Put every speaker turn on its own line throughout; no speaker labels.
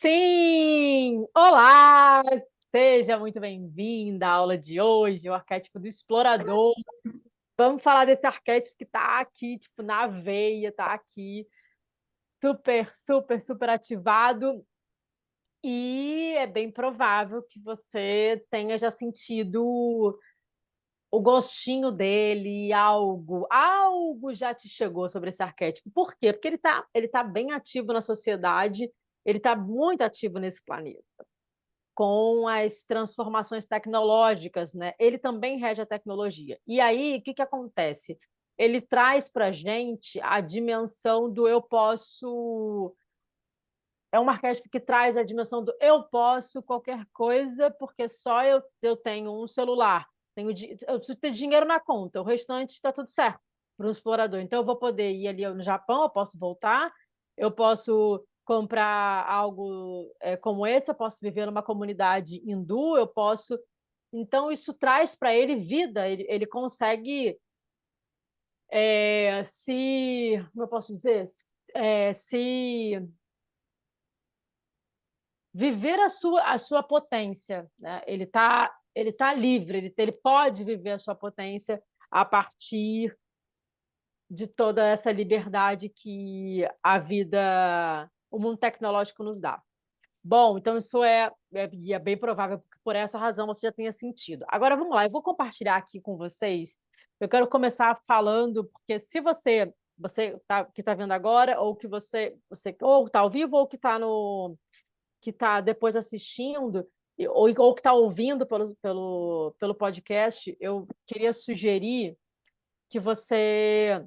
Sim! Olá! Seja muito bem-vinda à aula de hoje, o arquétipo do explorador. Vamos falar desse arquétipo que está aqui, tipo, na veia, está aqui, super, super, super ativado. E é bem provável que você tenha já sentido o gostinho dele, algo já te chegou sobre esse arquétipo. Por quê? Porque ele tá bem ativo na sociedade, ele está muito ativo nesse planeta, com as transformações tecnológicas, né? Ele também rege a tecnologia. E aí, o que que acontece? Ele traz para a gente a dimensão do eu posso. É um arquétipo que traz a dimensão do eu posso qualquer coisa, porque só eu tenho um celular, eu preciso ter dinheiro na conta, o restante está tudo certo para um explorador. Então, eu vou poder ir ali no Japão, eu posso voltar, eu posso comprar algo como esse, eu posso viver numa comunidade hindu, eu posso. Então, isso traz para ele vida, ele consegue como eu posso dizer, se viver a sua potência, né? Ele tá livre, ele pode viver a sua potência a partir de toda essa liberdade que o mundo tecnológico nos dá. Bom, então isso é bem provável que por essa razão você já tenha sentido. Agora vamos lá, eu vou compartilhar aqui com vocês. Eu quero começar falando, porque se que está vendo agora, ou que você ou está ao vivo, ou que está depois assistindo, ou que está ouvindo pelo podcast, eu queria sugerir que você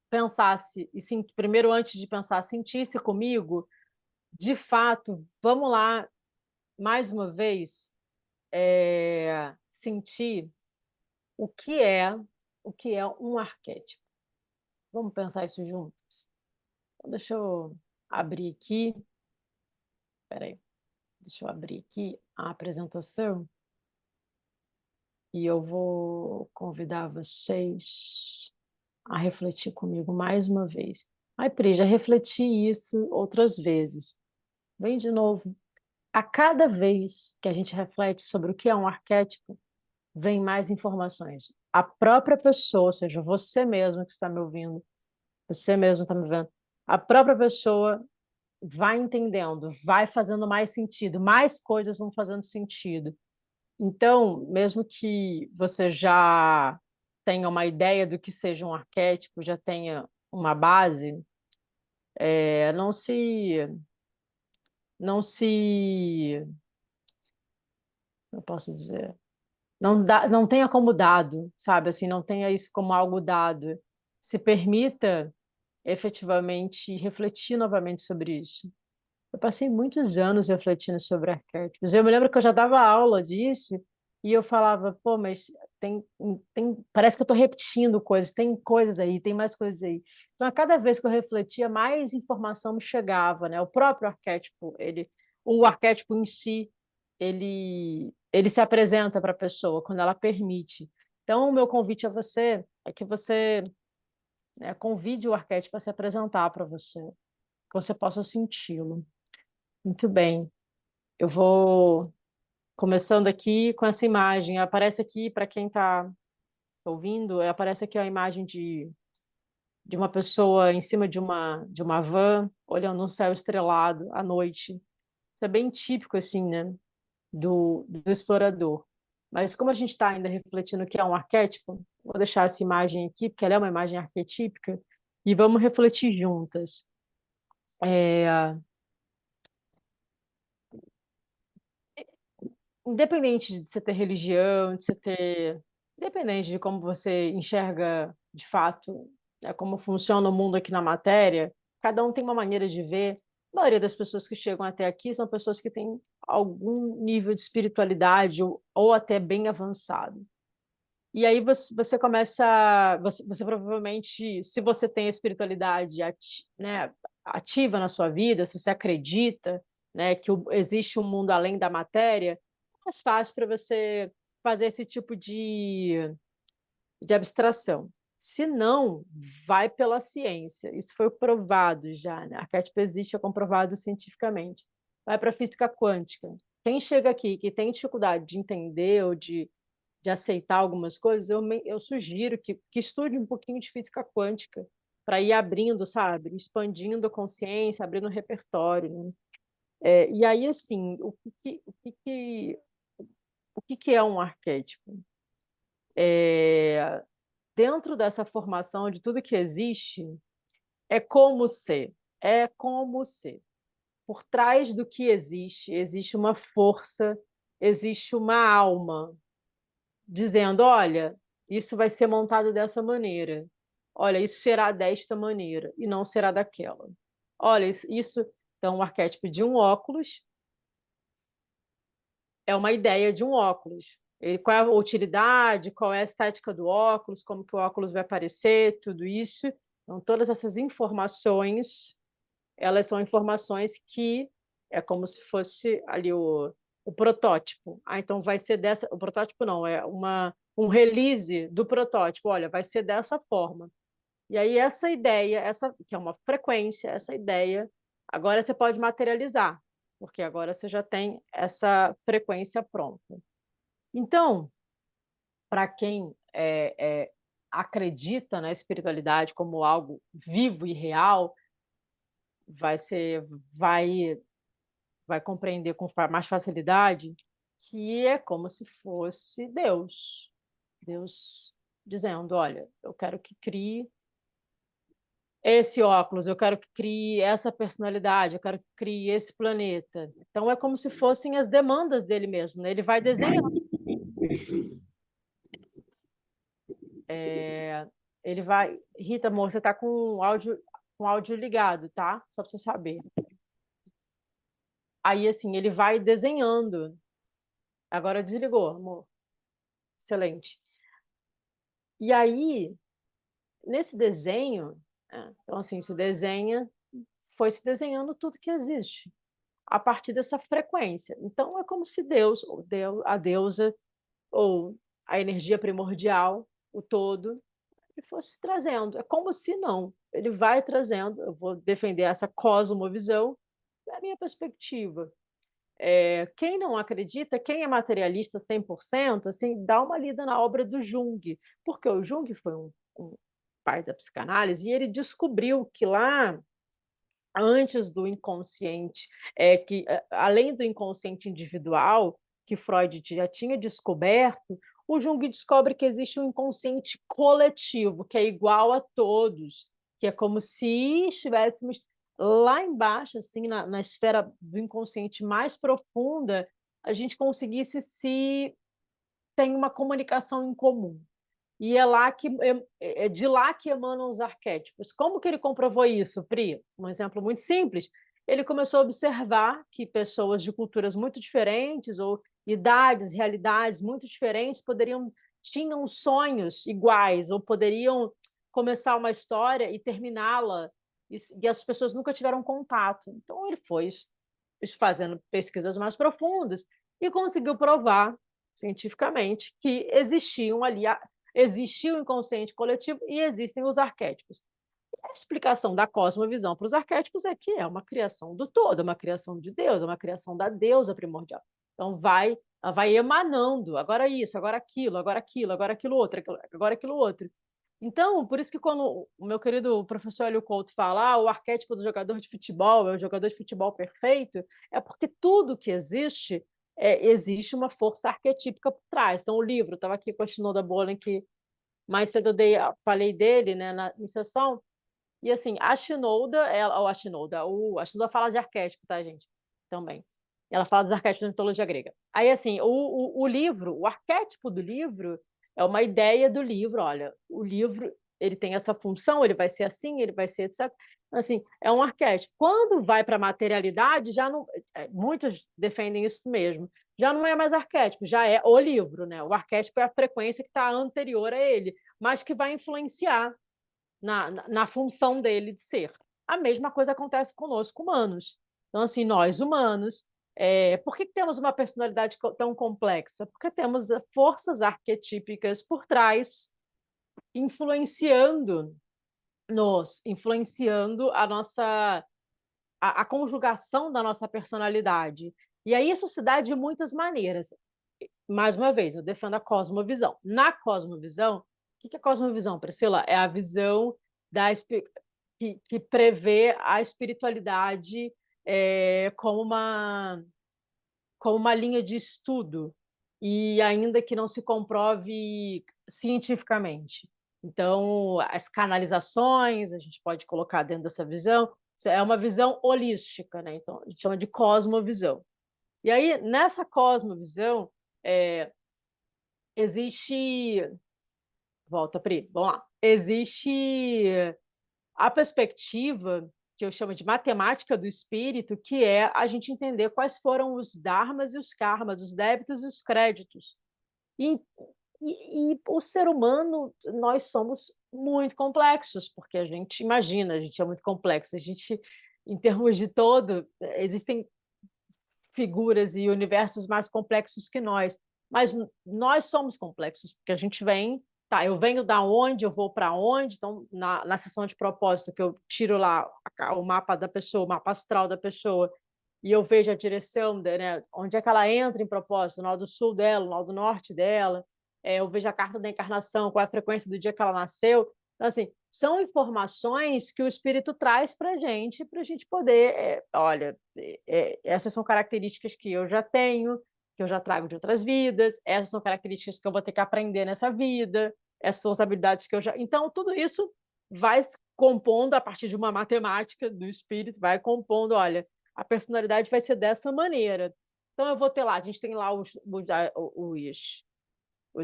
pensasse, e sim, primeiro, antes de pensar, sentisse comigo, de fato, vamos lá, mais uma vez, sentir o que é, o que é um arquétipo. Vamos pensar isso juntos? Então, deixa eu abrir aqui, peraí, deixa eu abrir aqui a apresentação. E eu vou convidar vocês a refletir comigo mais uma vez. Ai, Pri, já refleti isso outras vezes. Vem de novo. A cada vez que a gente reflete sobre o que é um arquétipo, vem mais informações. A própria pessoa, ou seja, você mesmo que está me ouvindo, você mesmo está me vendo, a própria pessoa vai entendendo, vai fazendo mais sentido, mais coisas vão fazendo sentido. Então, mesmo que você já tenha uma ideia do que seja um arquétipo, já tenha uma base, não se, eu posso dizer, não tenha como dado, sabe? Assim, não tenha isso como algo dado. Se permita efetivamente refletir novamente sobre isso. Eu passei muitos anos refletindo sobre arquétipos. Eu me lembro que eu já dava aula disso e eu falava, pô, mas tem, parece que eu estou repetindo coisas, tem coisas aí, tem mais coisas aí. Então, a cada vez que eu refletia, mais informação me chegava, né? O próprio arquétipo, o arquétipo em si, ele se apresenta para a pessoa quando ela permite. Então, o meu convite a você é que você, né, convide o arquétipo a se apresentar para você, que você possa senti-lo. Muito bem. Eu vou começando aqui com essa imagem. Aparece aqui, para quem está ouvindo, aparece aqui a imagem de uma pessoa em cima de uma van, olhando um céu estrelado à noite. Isso é bem típico, assim, né, do explorador. Mas como a gente está ainda refletindo o que é um arquétipo, vou deixar essa imagem aqui, porque ela é uma imagem arquetípica, e vamos refletir juntas. É, Independente de você ter religião, independente de como você enxerga de fato, né, como funciona o mundo aqui na matéria, cada um tem uma maneira de ver. A maioria das pessoas que chegam até aqui são pessoas que têm algum nível de espiritualidade ou até bem avançado. E aí você começa, você provavelmente, se você tem a espiritualidade né, ativa na sua vida, se você acredita, né, que existe um mundo além da matéria, é mais fácil para você fazer esse tipo de abstração. Se não, vai pela ciência. Isso foi provado já, né? Arquétipo existe, é comprovado cientificamente. Vai para a física quântica. Quem chega aqui que tem dificuldade de entender ou de aceitar algumas coisas, eu sugiro que estude um pouquinho de física quântica para ir abrindo, sabe? Expandindo a consciência, abrindo o repertório, né? E aí, assim, o que que é um arquétipo? Dentro dessa formação de tudo que existe, é como ser, é como ser. Por trás do que existe, existe uma força, existe uma alma, dizendo: olha, isso vai ser montado dessa maneira. Olha, isso será desta maneira e não será daquela. Olha, isso então, o arquétipo de um óculos é uma ideia de um óculos. Qual é a utilidade, qual é a estética do óculos, como que o óculos vai aparecer, tudo isso. Então, todas essas informações, elas são informações que é como se fosse ali o protótipo. Então vai ser dessa, o protótipo não, é um release do protótipo. Olha, vai ser dessa forma. E aí essa ideia, essa que é uma frequência, essa ideia, agora você pode materializar, porque agora você já tem essa frequência pronta. Então, para quem acredita na espiritualidade como algo vivo e real, vai ser, vai, vai compreender com mais facilidade que é como se fosse Deus. Deus dizendo: olha, eu quero que crie esse óculos, eu quero que crie essa personalidade, eu quero que crie esse planeta. Então é como se fossem as demandas dele mesmo, né? Ele vai desenhando. Ele vai. Rita, amor, você está com o áudio ligado, tá? Só para você saber. Aí, assim, ele vai desenhando. Agora desligou, amor. Excelente. E aí, nesse desenho, né? Então, assim, se desenha, foi se desenhando tudo que existe a partir dessa frequência. Então, é como se Deus, ou Deus, a deusa, ou a energia primordial, o todo, ele fosse trazendo. É como se não. Ele vai trazendo. Eu vou defender essa cosmovisão da minha perspectiva. Quem não acredita, quem é materialista 100%, assim, dá uma lida na obra do Jung, porque o Jung foi um pai da psicanálise e ele descobriu que lá antes do inconsciente, além do inconsciente individual, que Freud já tinha descoberto, o Jung descobre que existe um inconsciente coletivo, que é igual a todos, que é como se estivéssemos lá embaixo, assim, na esfera do inconsciente mais profunda, a gente conseguisse se tem uma comunicação em comum. E é de lá que emanam os arquétipos. Como que ele comprovou isso, Pri? Um exemplo muito simples. Ele começou a observar que pessoas de culturas muito diferentes ou idades, realidades muito diferentes tinham sonhos iguais ou poderiam começar uma história e terminá-la e as pessoas nunca tiveram contato. Então ele foi fazendo pesquisas mais profundas e conseguiu provar cientificamente que existia o inconsciente coletivo e existem os arquétipos. A explicação da cosmovisão para os arquétipos é que é uma criação do todo, é uma criação de Deus, é uma criação da deusa primordial. Então vai emanando, agora isso, agora aquilo, agora aquilo, agora aquilo outro, agora aquilo outro. Então, por isso que quando o meu querido professor Hélio Couto fala o arquétipo do jogador de futebol é o jogador de futebol perfeito, é porque tudo que existe, existe uma força arquetípica por trás. Então, o livro, estava aqui com a Shinoda Bolen, que mais cedo falei dele, né, em sessão, e assim, a Shinoda, a Shinoda fala de arquétipo, tá, gente? Também. Ela fala dos arquétipos da mitologia grega. Aí, assim, o livro, o arquétipo do livro é uma ideia do livro. Olha, o livro, ele tem essa função, ele vai ser assim, ele vai ser etc. Assim, é um arquétipo. Quando vai para a materialidade, já não. Muitos defendem isso mesmo. Já não é mais arquétipo, já é o livro, né? O arquétipo é a frequência que está anterior a ele, mas que vai influenciar na função dele de ser. A mesma coisa acontece conosco, humanos. Então, assim, nós, humanos, por que temos uma personalidade tão complexa? Porque temos forças arquetípicas por trás influenciando a conjugação da nossa personalidade. E aí isso se dá de muitas maneiras. Mais uma vez, eu defendo a cosmovisão. Na cosmovisão, o que é a cosmovisão, Priscila? É a visão que prevê a espiritualidade como uma linha de estudo, e ainda que não se comprove cientificamente. Então, as canalizações, a gente pode colocar dentro dessa visão, é uma visão holística, né? Então, a gente chama de cosmovisão. E aí, nessa cosmovisão, é, existe. Volta, Pri, vamos lá. Existe a perspectiva que eu chamo de matemática do espírito, que é a gente entender quais foram os dharmas e os karmas, os débitos e os créditos. E, e o ser humano, nós somos muito complexos, porque a gente imagina, a gente é muito complexo, a gente, em termos de todo, existem figuras e universos mais complexos que nós, mas nós somos complexos, porque a gente vem, tá, eu venho da onde, eu vou para onde, então na sessão de propósito que eu tiro lá o mapa da pessoa, o mapa astral da pessoa, e eu vejo a direção, né, onde é que ela entra em propósito, no lado sul dela, no lado norte dela, eu vejo a carta da encarnação, qual é a frequência do dia que ela nasceu. Então, assim, são informações que o espírito traz para a gente poder, olha, essas são características que eu já tenho, que eu já trago de outras vidas, essas são características que eu vou ter que aprender nessa vida, essas são as habilidades que eu já. Então, tudo isso vai se compondo a partir de uma matemática do espírito, vai compondo, olha, a personalidade vai ser dessa maneira. Então, eu vou ter lá, a gente tem lá os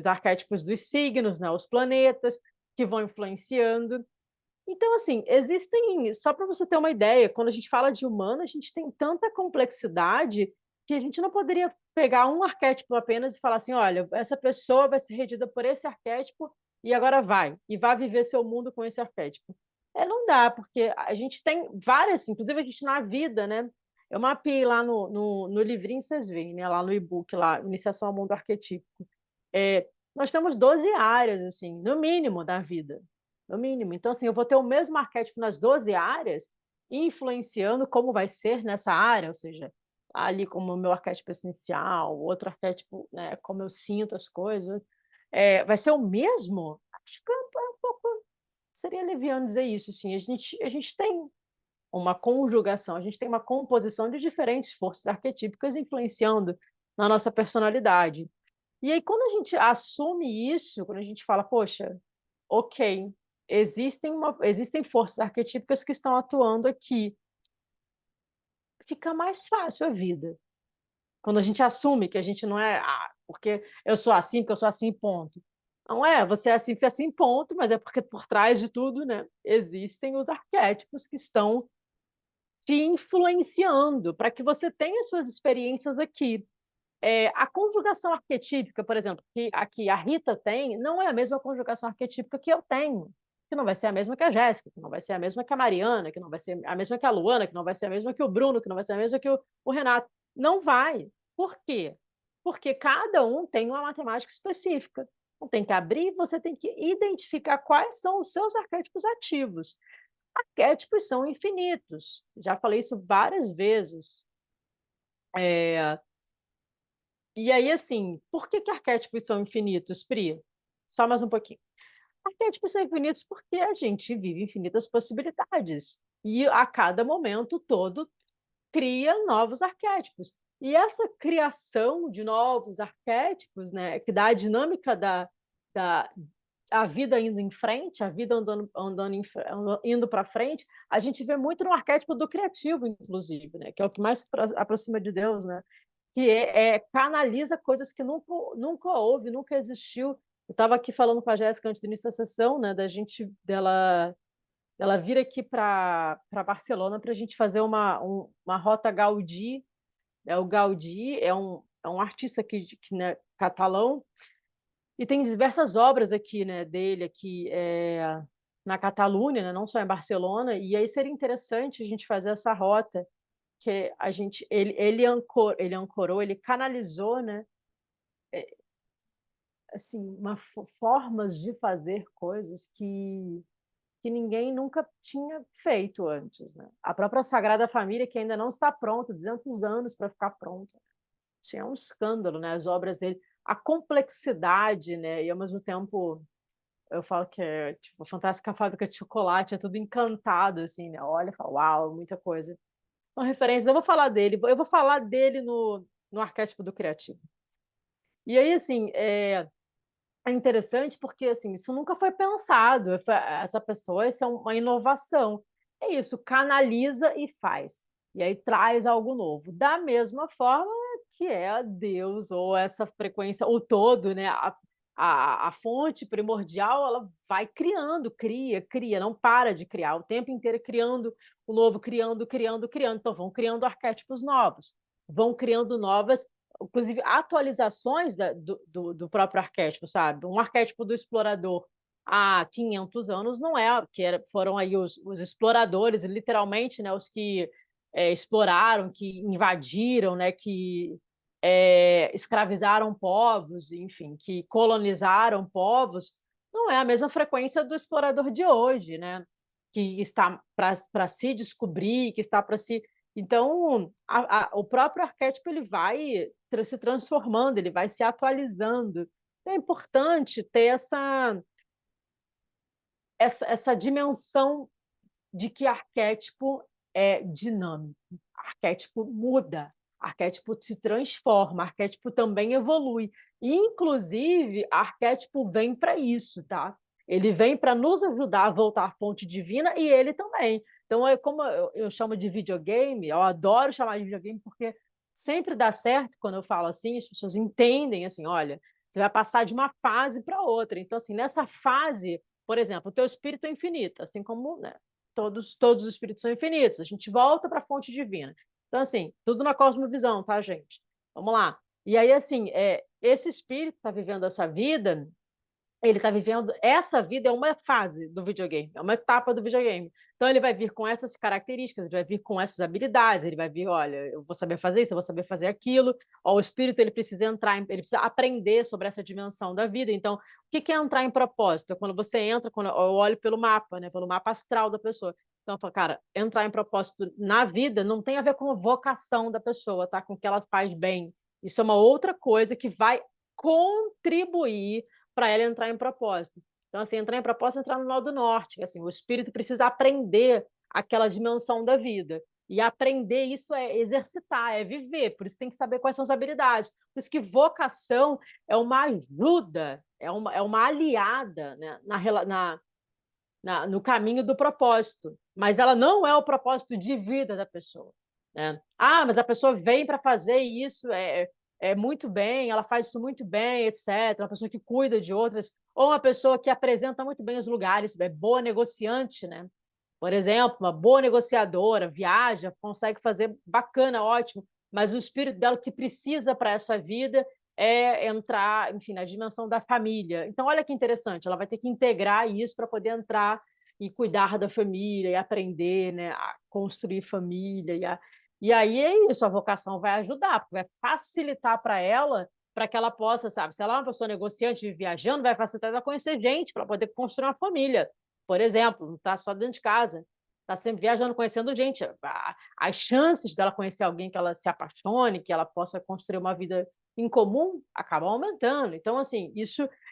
arquétipos dos signos, né, os planetas, que vão influenciando. Então, assim, existem, só para você ter uma ideia, quando a gente fala de humano, a gente tem tanta complexidade que a gente não poderia pegar um arquétipo apenas e falar assim, olha, essa pessoa vai ser regida por esse arquétipo e agora e vai viver seu mundo com esse arquétipo. Não dá, porque a gente tem várias, inclusive a gente na vida, né? Eu mapeei lá no livrinho, vocês veem, né? Lá no e-book, lá, Iniciação ao Mundo Arquetípico. Nós temos 12 áreas, assim, no mínimo, da vida. No mínimo. Então, assim, eu vou ter o mesmo arquétipo nas 12 áreas, influenciando como vai ser nessa área, ou seja, ali como o meu arquétipo essencial, outro arquétipo, né, como eu sinto as coisas. Vai ser o mesmo? Acho que é um pouco. Seria leviano dizer isso, assim. A gente tem uma conjugação, a gente tem uma composição de diferentes forças arquetípicas influenciando na nossa personalidade. E aí, quando a gente assume isso, quando a gente fala, poxa, ok, existem forças arquetípicas que estão atuando aqui, fica mais fácil a vida. Quando a gente assume que a gente não é, porque eu sou assim, porque eu sou assim, ponto. Não é, você é assim, você é assim, ponto, mas é porque por trás de tudo, né, existem os arquétipos que estão te influenciando para que você tenha suas experiências aqui. A conjugação arquetípica, por exemplo, que aqui a Rita tem, não é a mesma conjugação arquetípica que eu tenho, que não vai ser a mesma que a Jéssica, que não vai ser a mesma que a Mariana, que não vai ser a mesma que a Luana, que não vai ser a mesma que o Bruno, que não vai ser a mesma que o Renato. Não vai. Por quê? Porque cada um tem uma matemática específica. Então, tem que abrir, você tem que identificar quais são os seus arquétipos ativos. Arquétipos são infinitos. Já falei isso várias vezes. É, E aí, assim, por que arquétipos são infinitos, Pri? Só mais um pouquinho. Arquétipos são infinitos porque a gente vive infinitas possibilidades. E a cada momento todo cria novos arquétipos. E essa criação de novos arquétipos, né, que dá a dinâmica da a vida indo em frente, a vida indo para frente, a gente vê muito no arquétipo do criativo, inclusive, né, que é o que mais se aproxima de Deus, né? Que canaliza coisas que nunca houve, nunca existiu. Eu estava aqui falando com a Jéssica antes do início da sessão, né, dela vir aqui para Barcelona para a gente fazer uma rota Gaudí. O Gaudí é um artista né, catalão, e tem diversas obras aqui, né, dele aqui na Catalunha, né, não só em Barcelona, e aí seria interessante a gente fazer essa rota que ele ancorou, ele canalizou, né, assim, formas de fazer coisas que ninguém nunca tinha feito antes, né? A própria Sagrada Família, que ainda não está pronta, 200 anos para ficar pronta. Tinha um escândalo, né? As obras dele, a complexidade, né? E ao mesmo tempo, eu falo que é tipo Fantástica Fábrica de Chocolate, é tudo encantado, assim, né? Olha, fala, uau, muita coisa. Uma referência, eu vou falar dele no arquétipo do criativo. E aí, assim, é interessante porque assim, isso nunca foi pensado. Essa pessoa, isso é uma inovação. É isso, canaliza e faz. E aí traz algo novo. Da mesma forma que é Deus, ou essa frequência, o todo, né? A fonte primordial, ela vai criando, cria, não para de criar, o tempo inteiro criando o novo, criando. Então, vão criando arquétipos novos, vão criando novas inclusive atualizações do próprio arquétipo, sabe? Um arquétipo do explorador há 500 anos não é, foram aí os exploradores, literalmente, né, os que exploraram, que invadiram, né, que escravizaram povos, enfim, que colonizaram povos, não é a mesma frequência do explorador de hoje, né? Que está para se descobrir, que está para se então, o próprio arquétipo ele vai se transformando, ele vai se atualizando. Então, é importante ter essa dimensão de que arquétipo é dinâmico, arquétipo muda, arquétipo se transforma, arquétipo também evolui. E, inclusive, arquétipo vem para isso, tá? Ele vem para nos ajudar a voltar à fonte divina e ele também. Então, é como eu chamo de videogame, eu adoro chamar de videogame porque sempre dá certo quando eu falo assim, as pessoas entendem assim, olha, você vai passar de uma fase para outra. Então, assim, nessa fase, por exemplo, o teu espírito é infinito, assim como, né, todos os espíritos são infinitos. A gente volta para a fonte divina. Então, assim, tudo na cosmovisão, tá, gente? Vamos lá. E aí, assim, esse espírito está vivendo essa vida, ele está vivendo. Essa vida é uma fase do videogame, é uma etapa do videogame. Então, ele vai vir com essas características, ele vai vir com essas habilidades, ele vai vir, olha, eu vou saber fazer isso, eu vou saber fazer aquilo. Ó, o espírito ele precisa entrar, ele precisa aprender sobre essa dimensão da vida. Então, o que é entrar em propósito? É quando você entra, quando eu olho pelo mapa, né, pelo mapa astral da pessoa. Então, eu falo, cara, entrar em propósito na vida não tem a ver com a vocação da pessoa, tá? Com o que ela faz bem. Isso é uma outra coisa que vai contribuir para ela entrar em propósito. Então, assim, entrar em propósito é entrar no nó do norte. Assim, o espírito precisa aprender aquela dimensão da vida. E aprender isso é exercitar, é viver. Por isso tem que saber quais são as habilidades. Por isso que vocação é uma ajuda, é uma aliada, né, no caminho do propósito. Mas ela não é o propósito de vida da pessoa. Né? Ah, mas a pessoa vem para fazer isso, muito bem, ela faz isso muito bem, etc. Uma pessoa que cuida de outras, ou uma pessoa que apresenta muito bem os lugares, é boa negociante, né? Por exemplo, uma boa negociadora, viaja, consegue fazer bacana, ótimo, mas o espírito dela que precisa para essa vida é entrar, enfim, na dimensão da família. Então, olha que interessante, ela vai ter que integrar isso para poder entrar e cuidar da família e aprender, né, a construir família. E aí é isso, a vocação vai ajudar, porque vai facilitar para ela, para que ela possa, sabe, se ela é uma pessoa negociante, viajando, vai facilitar ela conhecer gente para poder construir uma família. Por exemplo, não está só dentro de casa, está sempre viajando, conhecendo gente. As chances dela conhecer alguém que ela se apaixone, que ela possa construir uma vida em comum, acabam aumentando. Então, assim,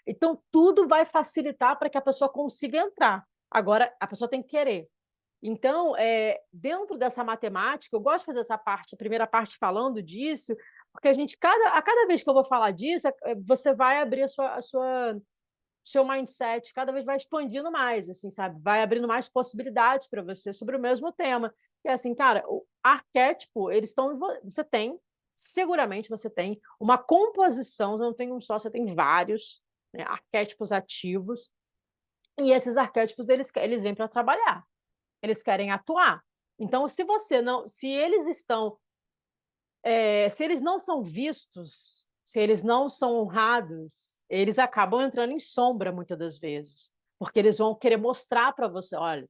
então tudo vai facilitar para que a pessoa consiga entrar. Agora, a pessoa tem que querer. Então, dentro dessa matemática, eu gosto de fazer essa parte, a primeira parte falando disso, porque a cada vez que eu vou falar disso, você vai abrir a sua seu mindset cada vez vai expandindo mais, assim, sabe? Vai abrindo mais possibilidades para você sobre o mesmo tema. E assim, cara, o arquétipo, eles estão. Você tem, seguramente você tem uma composição, não tem um só, você tem vários, né, arquétipos ativos. E esses arquétipos, eles vêm para trabalhar, eles querem atuar. Então, se eles estão, se eles não são vistos, se eles não são honrados, eles acabam entrando em sombra muitas das vezes, porque eles vão querer mostrar para você, olha,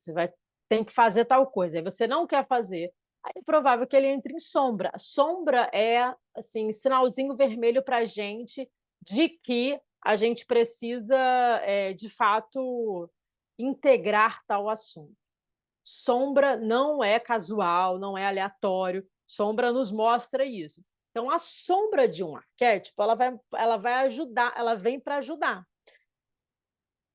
tem que fazer tal coisa, aí você não quer fazer, aí é provável que ele entre em sombra. Sombra é assim sinalzinho vermelho para a gente de que a gente precisa, de fato, integrar tal assunto. Sombra não é casual, não é aleatório. Sombra nos mostra isso. Então, a sombra de um arquétipo, ela vai ajudar, ela vem para ajudar.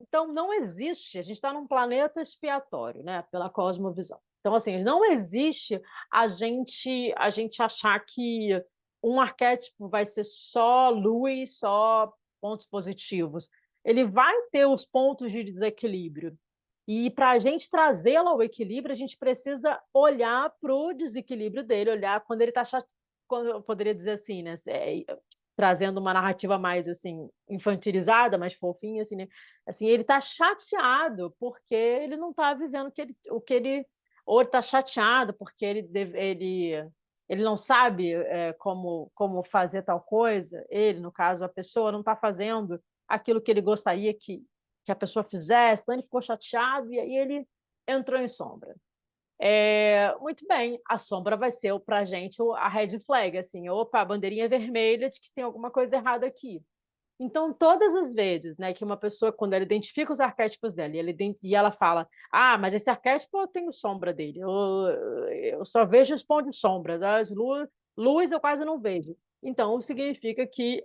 Então, não existe, a gente está num planeta expiatório, né, pela cosmovisão. Então, assim, não existe a gente achar que um arquétipo vai ser só luz, só pontos positivos. Ele vai ter os pontos de desequilíbrio. E para a gente trazê-lo ao equilíbrio, a gente precisa olhar para o desequilíbrio dele, olhar quando ele está chateado, quando eu poderia dizer assim, né? Trazendo uma narrativa mais assim infantilizada, mais fofinha, assim, né? Assim, ele está chateado porque ele não está vivendo o que ele, ou ele está chateado porque ele não sabe como fazer tal coisa. Ele, no caso, a pessoa não está fazendo aquilo que ele gostaria que a pessoa fizesse, então ele ficou chateado e aí ele entrou em sombra. Muito bem, a sombra vai ser para a gente a red flag, assim, opa, a bandeirinha vermelha de que tem alguma coisa errada aqui. Então, todas as vezes, né, que uma pessoa, quando ela identifica os arquétipos dela e ela fala, mas esse arquétipo eu tenho sombra dele, eu só vejo os pontos de sombras, luz eu quase não vejo. Então, significa que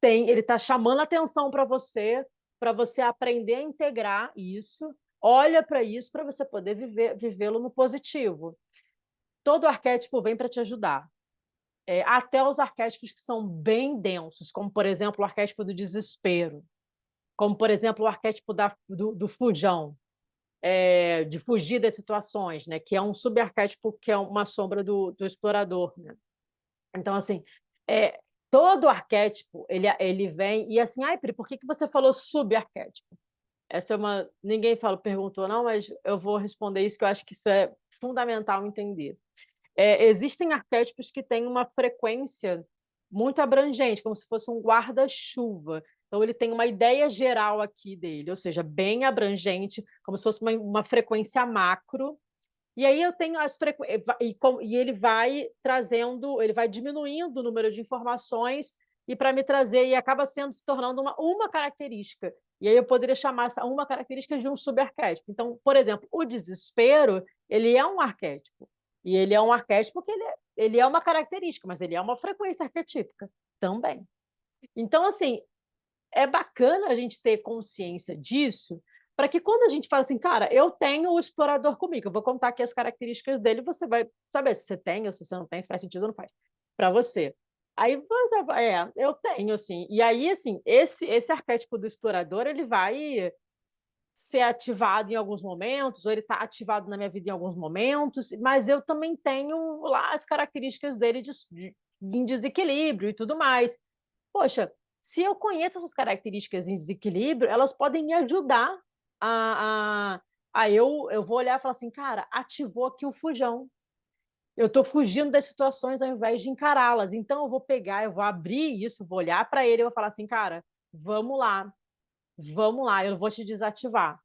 ele está chamando atenção para você aprender a integrar isso, olha para isso para você poder vivê-lo no positivo. Todo arquétipo vem para te ajudar. Até os arquétipos que são bem densos, como, por exemplo, o arquétipo do desespero, como, por exemplo, o arquétipo do fujão, de fugir das situações, né? Que é um subarquétipo que é uma sombra do explorador. Né? Então, assim, é, todo arquétipo ele vem. E assim, Pri, por que você falou subarquétipo? Essa é uma. Ninguém perguntou, não, mas eu vou responder isso, que eu acho que isso é fundamental entender. Existem arquétipos que têm uma frequência muito abrangente, como se fosse um guarda-chuva. Então, ele tem uma ideia geral aqui dele, ou seja, bem abrangente, como se fosse uma frequência macro. E aí eu tenho as frequências, e ele vai trazendo, ele vai diminuindo o número de informações e para me trazer, e acaba se tornando uma característica. E aí eu poderia chamar essa uma característica de um subarquétipo. Então, por exemplo, o desespero, ele é um arquétipo. E ele é um arquétipo que ele é uma característica, mas ele é uma frequência arquetípica também. Então, assim, é bacana a gente ter consciência disso, para que quando a gente fala assim, cara, eu tenho o explorador comigo, eu vou contar aqui as características dele, você vai saber se você tem ou se você não tem, se faz sentido ou não faz, para você. Aí você vai, eu tenho, assim. E aí, assim, esse arquétipo do explorador, ele vai ser ativado em alguns momentos, ou ele está ativado na minha vida em alguns momentos, mas eu também tenho lá as características dele em desequilíbrio e tudo mais. Poxa, se eu conheço essas características em desequilíbrio, elas podem me ajudar eu vou olhar e falar assim, cara, ativou aqui o fujão. Eu estou fugindo das situações ao invés de encará-las. Então, eu vou pegar, eu vou abrir isso, vou olhar para ele e vou falar assim, cara, vamos lá, eu vou te desativar.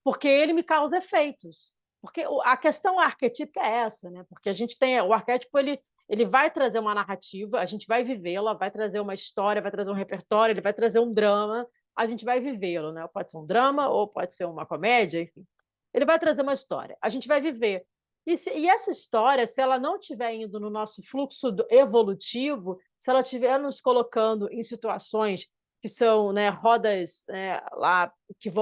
Porque ele me causa efeitos. Porque a questão arquetípica é essa, né? Porque a gente tem o arquétipo, ele vai trazer uma narrativa, a gente vai vivê-la, vai trazer uma história, vai trazer um repertório, ele vai trazer um drama, a gente vai vivê-lo, né? Pode ser um drama ou pode ser uma comédia, enfim. Ele vai trazer uma história, a gente vai viver. E essa história, se ela não estiver indo no nosso fluxo evolutivo, se ela estiver nos colocando em situações que são, né, rodas, lá que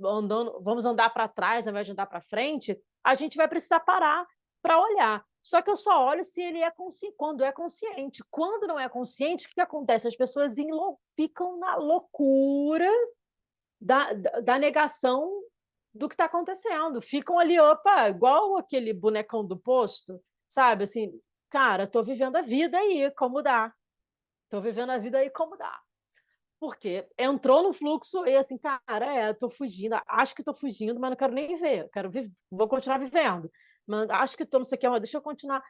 andando, vamos andar para trás ao invés de andar para frente, a gente vai precisar parar para olhar. Só que eu só olho se ele é quando é consciente. Quando não é consciente, o que acontece? As pessoas ficam na loucura da negação do que está acontecendo. Ficam ali, opa, igual aquele bonecão do posto, sabe? Assim, cara, estou vivendo a vida aí, como dá. Estou vivendo a vida aí como dá. Porque entrou no fluxo e assim, cara, tô fugindo, acho que tô fugindo, mas não quero nem ver, quero viver, vou continuar vivendo. Mas acho que tô não sei o que, mas deixa eu continuar.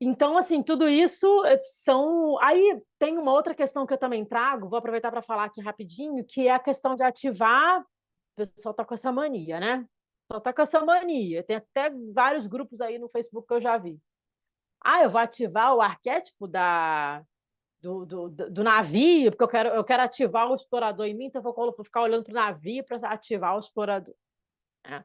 Então, assim, tudo isso são. Aí tem uma outra questão que eu também trago, vou aproveitar para falar aqui rapidinho, que é a questão de ativar. O pessoal tá com essa mania, né? O pessoal tá com essa mania. Tem até vários grupos aí no Facebook que eu já vi. Eu vou ativar o arquétipo do navio, porque eu quero ativar o explorador em mim, então eu vou ficar olhando para o navio para ativar o explorador, né?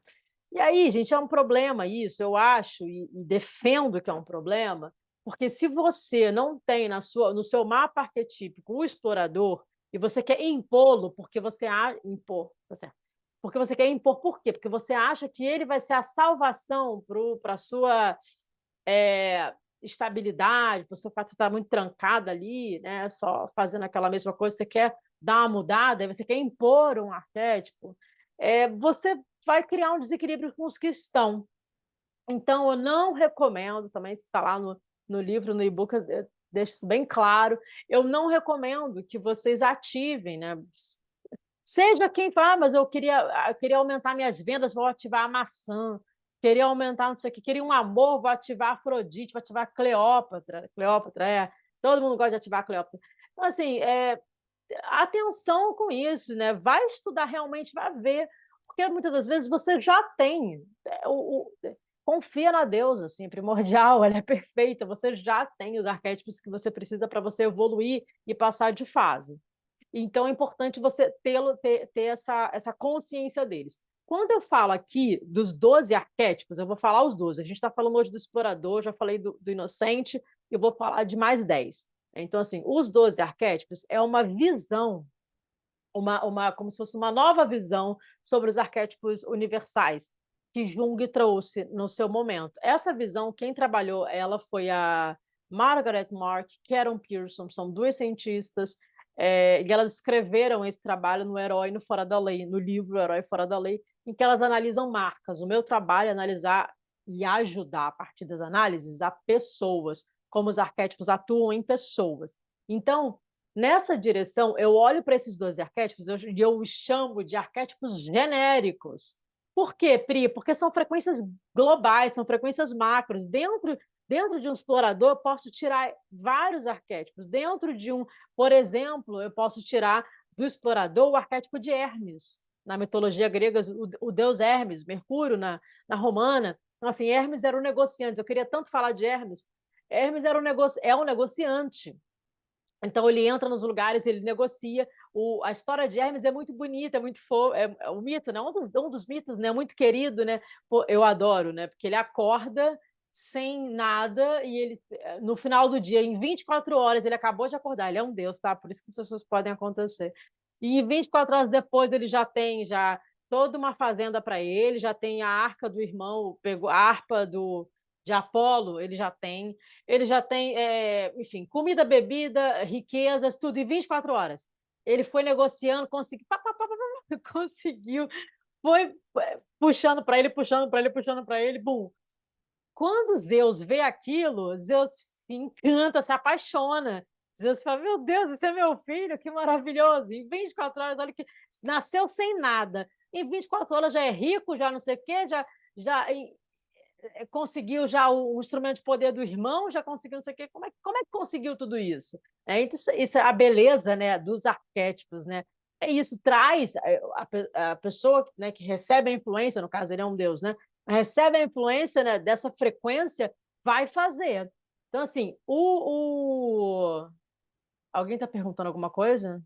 E aí, gente, é um problema isso, eu acho, e defendo que é um problema, porque se você não tem no seu mapa arquetípico o explorador, e você quer impô-lo porque impor, tá certo? Porque você quer impor, por quê? Porque você acha que ele vai ser a salvação para a sua estabilidade, para o seu fato de você estar muito trancado ali, né? Só fazendo aquela mesma coisa, você quer dar uma mudada, aí você quer impor um arquétipo, você vai criar um desequilíbrio com os que estão. Então, eu não recomendo, também está lá no livro, no e-book, eu deixo isso bem claro, eu não recomendo que vocês ativem, né? Seja quem fala, mas eu queria aumentar minhas vendas, vou ativar a maçã, queria aumentar não sei o que, queria um amor, vou ativar a Afrodite, vou ativar a Cleópatra, todo mundo gosta de ativar a Cleópatra. Então, assim, atenção com isso, né? Vai estudar realmente, vai ver, porque muitas das vezes você já tem. Confia na deusa, assim, é primordial, ela é perfeita, você já tem os arquétipos que você precisa para você evoluir e passar de fase. Então é importante você ter essa consciência deles. Quando eu falo aqui dos 12 arquétipos, eu vou falar os 12. A gente está falando hoje do explorador, já falei do inocente, eu vou falar de mais 10. Então, assim, os 12 arquétipos é uma visão, como se fosse uma nova visão sobre os arquétipos universais que Jung trouxe no seu momento. Essa visão, quem trabalhou ela foi a Margaret Mark, Karen Pearson, são duas cientistas, e elas escreveram esse trabalho no Herói no Fora da Lei, no livro Herói Fora da Lei, em que elas analisam marcas. O meu trabalho é analisar e ajudar, a partir das análises, a pessoas, como os arquétipos atuam em pessoas. Então, nessa direção, eu olho para esses 12 arquétipos e eu os chamo de arquétipos genéricos. Por quê, Pri? Porque são frequências globais, são frequências macros. Dentro de um explorador, eu posso tirar vários arquétipos. Dentro de por exemplo, eu posso tirar do explorador o arquétipo de Hermes. Na mitologia grega, o deus Hermes, Mercúrio na romana. Então, assim, Hermes era um negociante. Eu queria tanto falar de Hermes. Hermes é um negociante. Então ele entra nos lugares, ele negocia. A história de Hermes é muito bonita, é muito o mito, né? Um dos mitos, né? Muito querido, né? Pô, eu adoro, né? Porque ele acorda sem nada e ele no final do dia, em 24 horas, ele acabou de acordar. Ele é um deus, tá? Por isso que essas coisas podem acontecer. E 24 horas depois ele já tem toda uma fazenda para ele, já tem a arca do irmão, pegou a harpa de Apolo, ele já tem, enfim, comida, bebida, riquezas, tudo em 24 horas. Ele foi negociando, conseguiu, conseguiu, foi puxando para ele, puxando para ele, puxando para ele, bum. Quando Zeus vê aquilo, Zeus se encanta, se apaixona. Zeus fala: Meu Deus, esse é meu filho, que maravilhoso. Em 24 horas, olha que nasceu sem nada. Em 24 horas já é rico, já não sei o quê, já conseguiu já o instrumento de poder do irmão, já conseguiu não sei o quê. Como é que conseguiu tudo isso? Então, isso é a beleza, né, dos arquétipos, né? Isso traz a pessoa, né, que recebe a influência, no caso ele é um deus, né? Recebe a influência, né, dessa frequência, vai fazer. Então, assim, alguém está perguntando alguma coisa?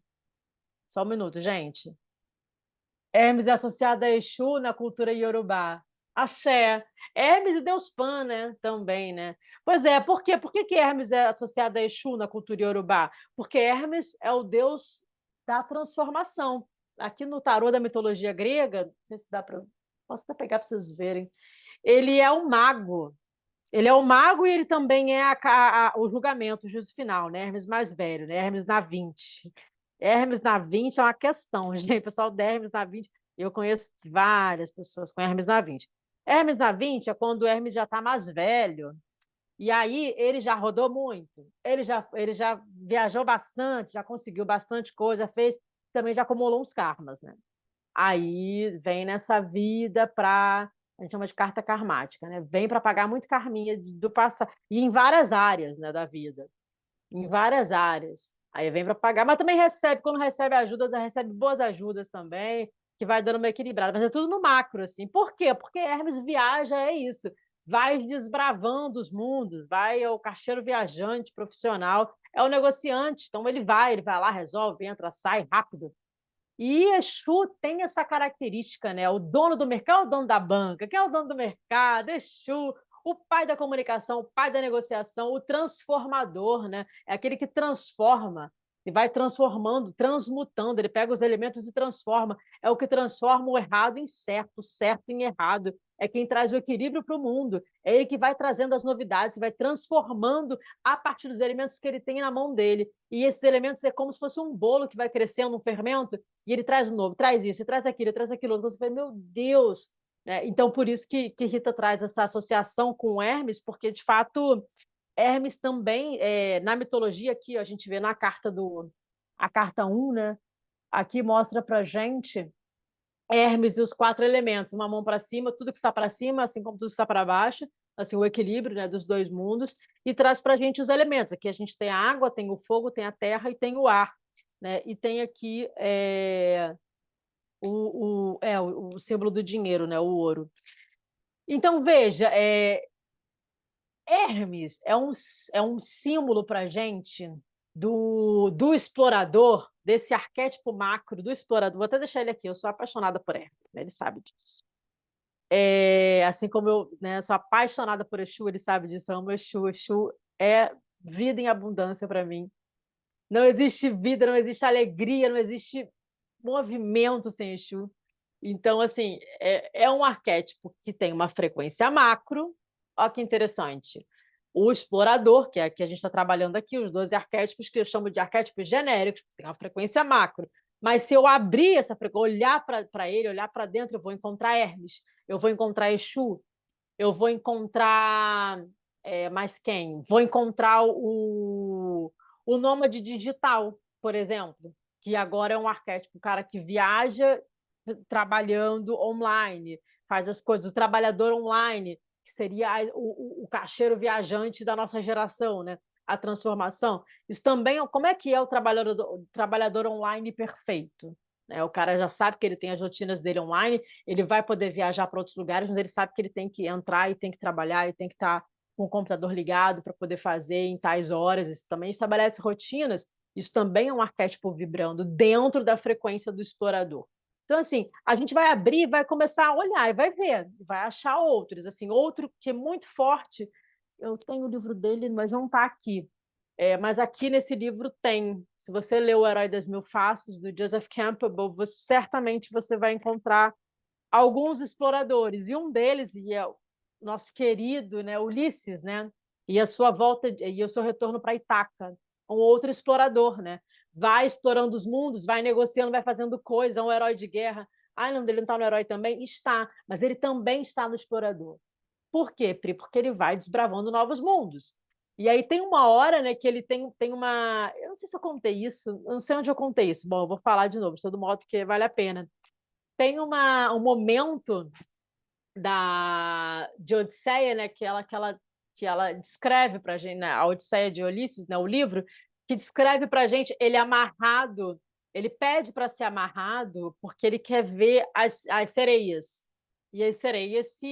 Só um minuto, gente. Hermes é associado a Exu na cultura iorubá. Axé. Hermes e Deus Pan, né? Também, né? Pois é, por quê? Por que Hermes é associado a Exu na cultura iorubá? Porque Hermes é o deus da transformação. Aqui no tarô da mitologia grega, não sei se dá para. Posso até pegar para vocês verem. Ele é o mago. Ele é o mago e ele também é o julgamento, o juízo final, né? Hermes mais velho, né? Hermes na 20. Hermes na 20 é uma questão, gente. Pessoal de Hermes na 20, eu conheço várias pessoas com Hermes na 20. Hermes na 20 é quando o Hermes já está mais velho, e aí ele já rodou muito, ele já viajou bastante, já conseguiu bastante coisa, fez, também já acumulou uns karmas, né? Aí vem nessa vida para a gente chama de carta karmática, né? Vem para pagar muito karminha do passado e em várias áreas, né, da vida, em várias áreas. Aí vem para pagar, mas também recebe, quando recebe ajudas, recebe boas ajudas também, que vai dando uma equilibrada, mas é tudo no macro assim. Por quê? Porque Hermes viaja, é isso. vai desbravando os mundos, é o caixeiro viajante profissional, é o negociante, então ele vai lá, resolve, entra, sai rápido. E Exu tem essa característica, né? O dono do mercado, o dono da banca, quem é o dono do mercado? Exu, o pai da comunicação, o pai da negociação, o transformador, né? É aquele que transforma e vai transformando, transmutando, ele pega os elementos e transforma. É o que transforma o errado em certo, o certo em errado. É quem traz o equilíbrio para o mundo. É ele que vai trazendo as novidades, vai transformando a partir dos elementos que ele tem na mão dele. E esses elementos é como se fosse um bolo que vai crescendo, um fermento, e ele traz o novo, traz isso, traz aquilo, traz aquilo. Então você fala, meu Deus! Então, por isso que Rita traz essa associação com Hermes, porque, de fato, Hermes também, na mitologia, aqui ó, a gente vê na a carta 1, né? Aqui mostra para gente Hermes e os 4 elementos, uma mão para cima, tudo que está para cima, assim como tudo que está para baixo, assim o equilíbrio, né, dos dois mundos, e traz para a gente os elementos. Aqui a gente tem a água, tem o fogo, tem a terra e tem o ar, né? E tem aqui o símbolo do dinheiro, né, o ouro. Então veja, Hermes é um símbolo para a gente do explorador, desse arquétipo macro do explorador. Vou até deixar ele aqui, eu sou apaixonada por Hermes, né? Ele sabe disso. Assim como eu, né, sou apaixonada por Exu, ele sabe disso, eu amo Exu. Exu é vida em abundância para mim. Não existe vida, não existe alegria, não existe movimento sem Exu. Então, assim, é um arquétipo que tem uma frequência macro. Olha que interessante. O explorador, que é que a gente está trabalhando aqui, os 12 arquétipos, que eu chamo de arquétipos genéricos, que tem uma frequência macro. Mas se eu abrir essa frequência, olhar para ele, olhar para dentro, eu vou encontrar Hermes, eu vou encontrar Exu, eu vou encontrar mais quem? Vou encontrar o nômade digital, por exemplo, que agora é um arquétipo, o cara que viaja trabalhando online, faz as coisas, o trabalhador online, que seria o caixeiro viajante da nossa geração, né? A transformação. Isso também, como é que é o trabalhador online perfeito? O cara já sabe que ele tem as rotinas dele online, ele vai poder viajar para outros lugares, mas ele sabe que ele tem que entrar e tem que trabalhar e tem que estar com o computador ligado para poder fazer em tais horas. Isso também estabelece rotinas. Isso também é um arquétipo vibrando dentro da frequência do explorador. Então, assim, a gente vai abrir, vai começar a olhar e vai ver, vai achar outros. Assim, outro que é muito forte. Eu tenho o livro dele, mas não está aqui. Mas aqui nesse livro tem. Se você lê O Herói das Mil Faces, do Joseph Campbell, certamente você vai encontrar alguns exploradores. E um deles é o nosso querido, né, Ulisses, né? E a sua volta e o seu retorno para Itaca, um outro explorador, né? Vai explorando os mundos, vai negociando, vai fazendo coisa, é um herói de guerra. Ah, não, ele não está no herói também? Está, mas ele também está no explorador. Por quê, Pri? Porque ele vai desbravando novos mundos. E aí tem uma hora, né, que ele tem uma. Eu não sei se eu contei isso, eu não sei onde eu contei isso. Bom, eu vou falar de novo, de todo modo, porque vale a pena. Tem um momento de Odisseia, né, que ela descreve para a gente, né, a Odisseia de Ulisses, né, o livro, que descreve para a gente ele amarrado, ele pede para ser amarrado porque ele quer ver as sereias. E as sereias, se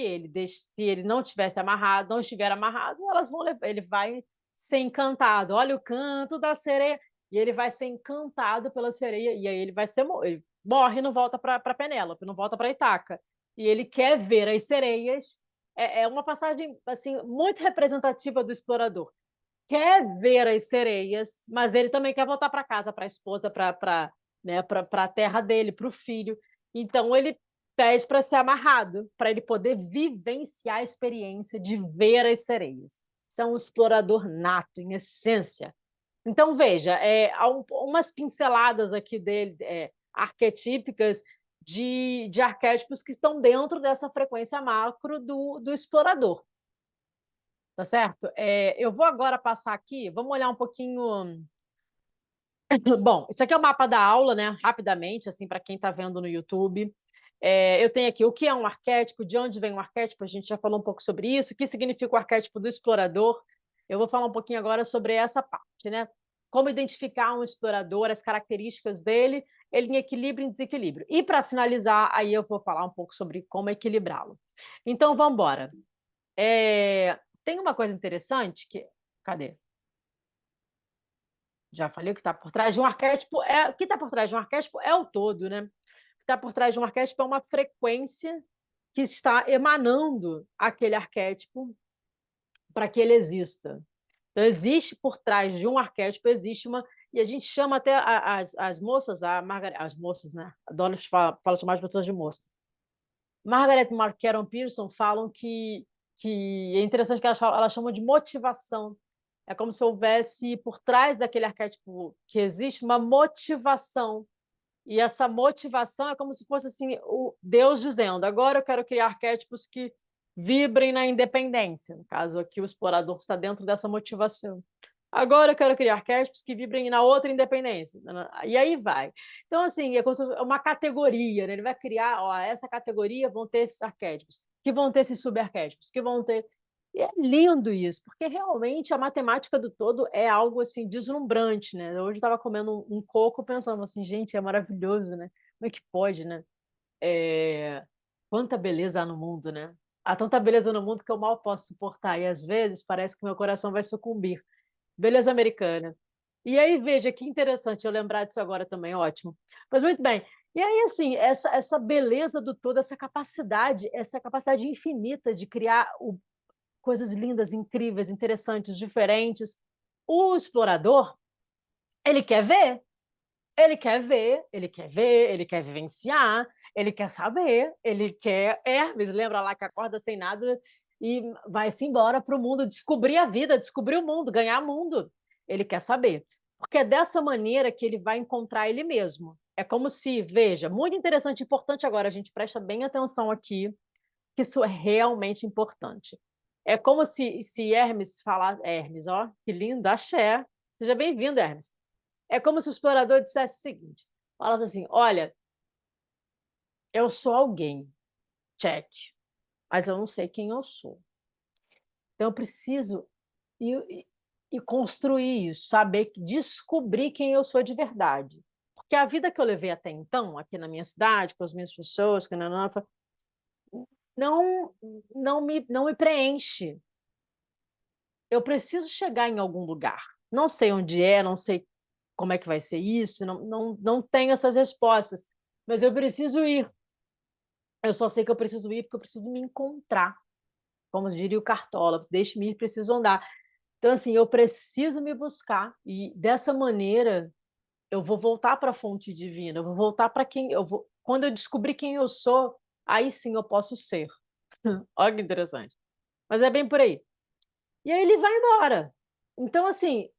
ele não tivesse amarrado, não estiver amarrado, elas vão levar, ele vai ser encantado. Olha o canto da sereia. E ele vai ser encantado pela sereia, e aí ele morre e não volta para Penélope, não volta para Itaca e ele quer ver as sereias. É uma passagem assim muito representativa do explorador. Quer ver as sereias, mas ele também quer voltar para casa, para a esposa, né, para a terra dele, para o filho. Então ele pede para ser amarrado, para ele poder vivenciar a experiência de ver as sereias. São um explorador nato, em essência. Então, veja, há umas pinceladas aqui dele, arquetípicas, de arquétipos que estão dentro dessa frequência macro do explorador. Tá certo? Eu vou agora passar aqui, vamos olhar um pouquinho. Bom, isso aqui é o mapa da aula, né? Rapidamente, assim, para quem está vendo no YouTube. Eu tenho aqui o que é um arquétipo, de onde vem um arquétipo, a gente já falou um pouco sobre isso, o que significa o arquétipo do explorador. Eu vou falar um pouquinho agora sobre essa parte, né? Como identificar um explorador, as características dele, ele em equilíbrio e em desequilíbrio. E para finalizar, aí eu vou falar um pouco sobre como equilibrá-lo. Então, vamos embora. Tem uma coisa interessante que... Cadê? Já falei, o que está por trás de um arquétipo o que está por trás de um arquétipo é o todo, né? O que está por trás de um arquétipo é uma frequência que está emanando aquele arquétipo para que ele exista. Então, existe por trás de um arquétipo, existe uma. E a gente chama até as moças, as moças, né? Adoro fala chamar as pessoas de moça. Margaret Marqueron Pearson falam que é interessante que elas chamam de motivação. É como se houvesse por trás daquele arquétipo que existe uma motivação. E essa motivação é como se fosse assim, o Deus dizendo: agora eu quero criar arquétipos que vibrem na independência. No caso aqui, o explorador está dentro dessa motivação. Agora eu quero criar arquétipos que vibrem na outra independência. E aí vai. Então, assim, é como se fosse uma categoria, né? Ele vai criar, ó, essa categoria vão ter esses arquétipos, que vão ter esses subarquétipos, que vão ter. E é lindo isso, porque realmente a matemática do todo é algo assim deslumbrante, né? Hoje eu estava comendo um coco pensando assim, gente, é maravilhoso, né? Como é que pode, né? Quanta beleza há no mundo, né? Há tanta beleza no mundo que eu mal posso suportar, e às vezes parece que meu coração vai sucumbir. Beleza americana. E aí, veja que interessante eu lembrar disso agora também, ótimo. Mas muito bem. E aí, assim, essa beleza do todo, essa capacidade infinita de criar coisas lindas, incríveis, interessantes, diferentes. O explorador, ele quer ver, ele quer ver, ele quer ver, ele quer vivenciar, ele quer saber, ele quer Hermes, lembra lá que acorda sem nada e vai-se embora para o mundo, descobrir a vida, descobrir o mundo, ganhar mundo. Ele quer saber. Porque é dessa maneira que ele vai encontrar ele mesmo. É como se, veja, muito interessante, importante agora, a gente presta bem atenção aqui, que isso é realmente importante. É como se Hermes falar, Hermes, ó, que lindo, axé. Seja bem-vindo, Hermes. É como se o explorador dissesse o seguinte: falasse assim, olha, eu sou alguém, check, mas eu não sei quem eu sou. Então eu preciso e construir isso, saber, descobrir quem eu sou de verdade. Porque a vida que eu levei até então, aqui na minha cidade, com as minhas pessoas, não, não me preenche. Eu preciso chegar em algum lugar. Não sei onde é, não sei como é que vai ser isso, não tenho essas respostas, mas eu preciso ir. Eu só sei que eu preciso ir porque eu preciso me encontrar, como diria o Cartola, deixe-me ir, preciso andar. Então, assim, eu preciso me buscar e dessa maneira eu vou voltar para a fonte divina, eu vou voltar para quem eu vou. Quando eu descobrir quem eu sou, aí sim eu posso ser. Olha que interessante. Mas é bem por aí. E aí ele vai embora. Então, assim,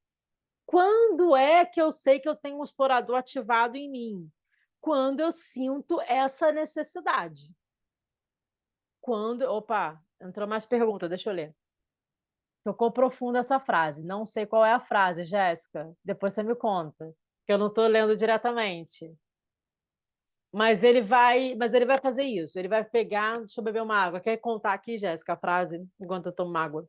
quando é que eu sei que eu tenho um explorador ativado em mim? Quando eu sinto essa necessidade. Quando. Opa, entrou mais pergunta, deixa eu ler. Tocou profundo essa frase. Não sei qual é a frase, Jéssica. Depois você me conta, que eu não estou lendo diretamente. Mas ele vai fazer isso. Ele vai pegar. Deixa eu beber uma água. Quer contar aqui, Jéssica, a frase, enquanto eu tomo água?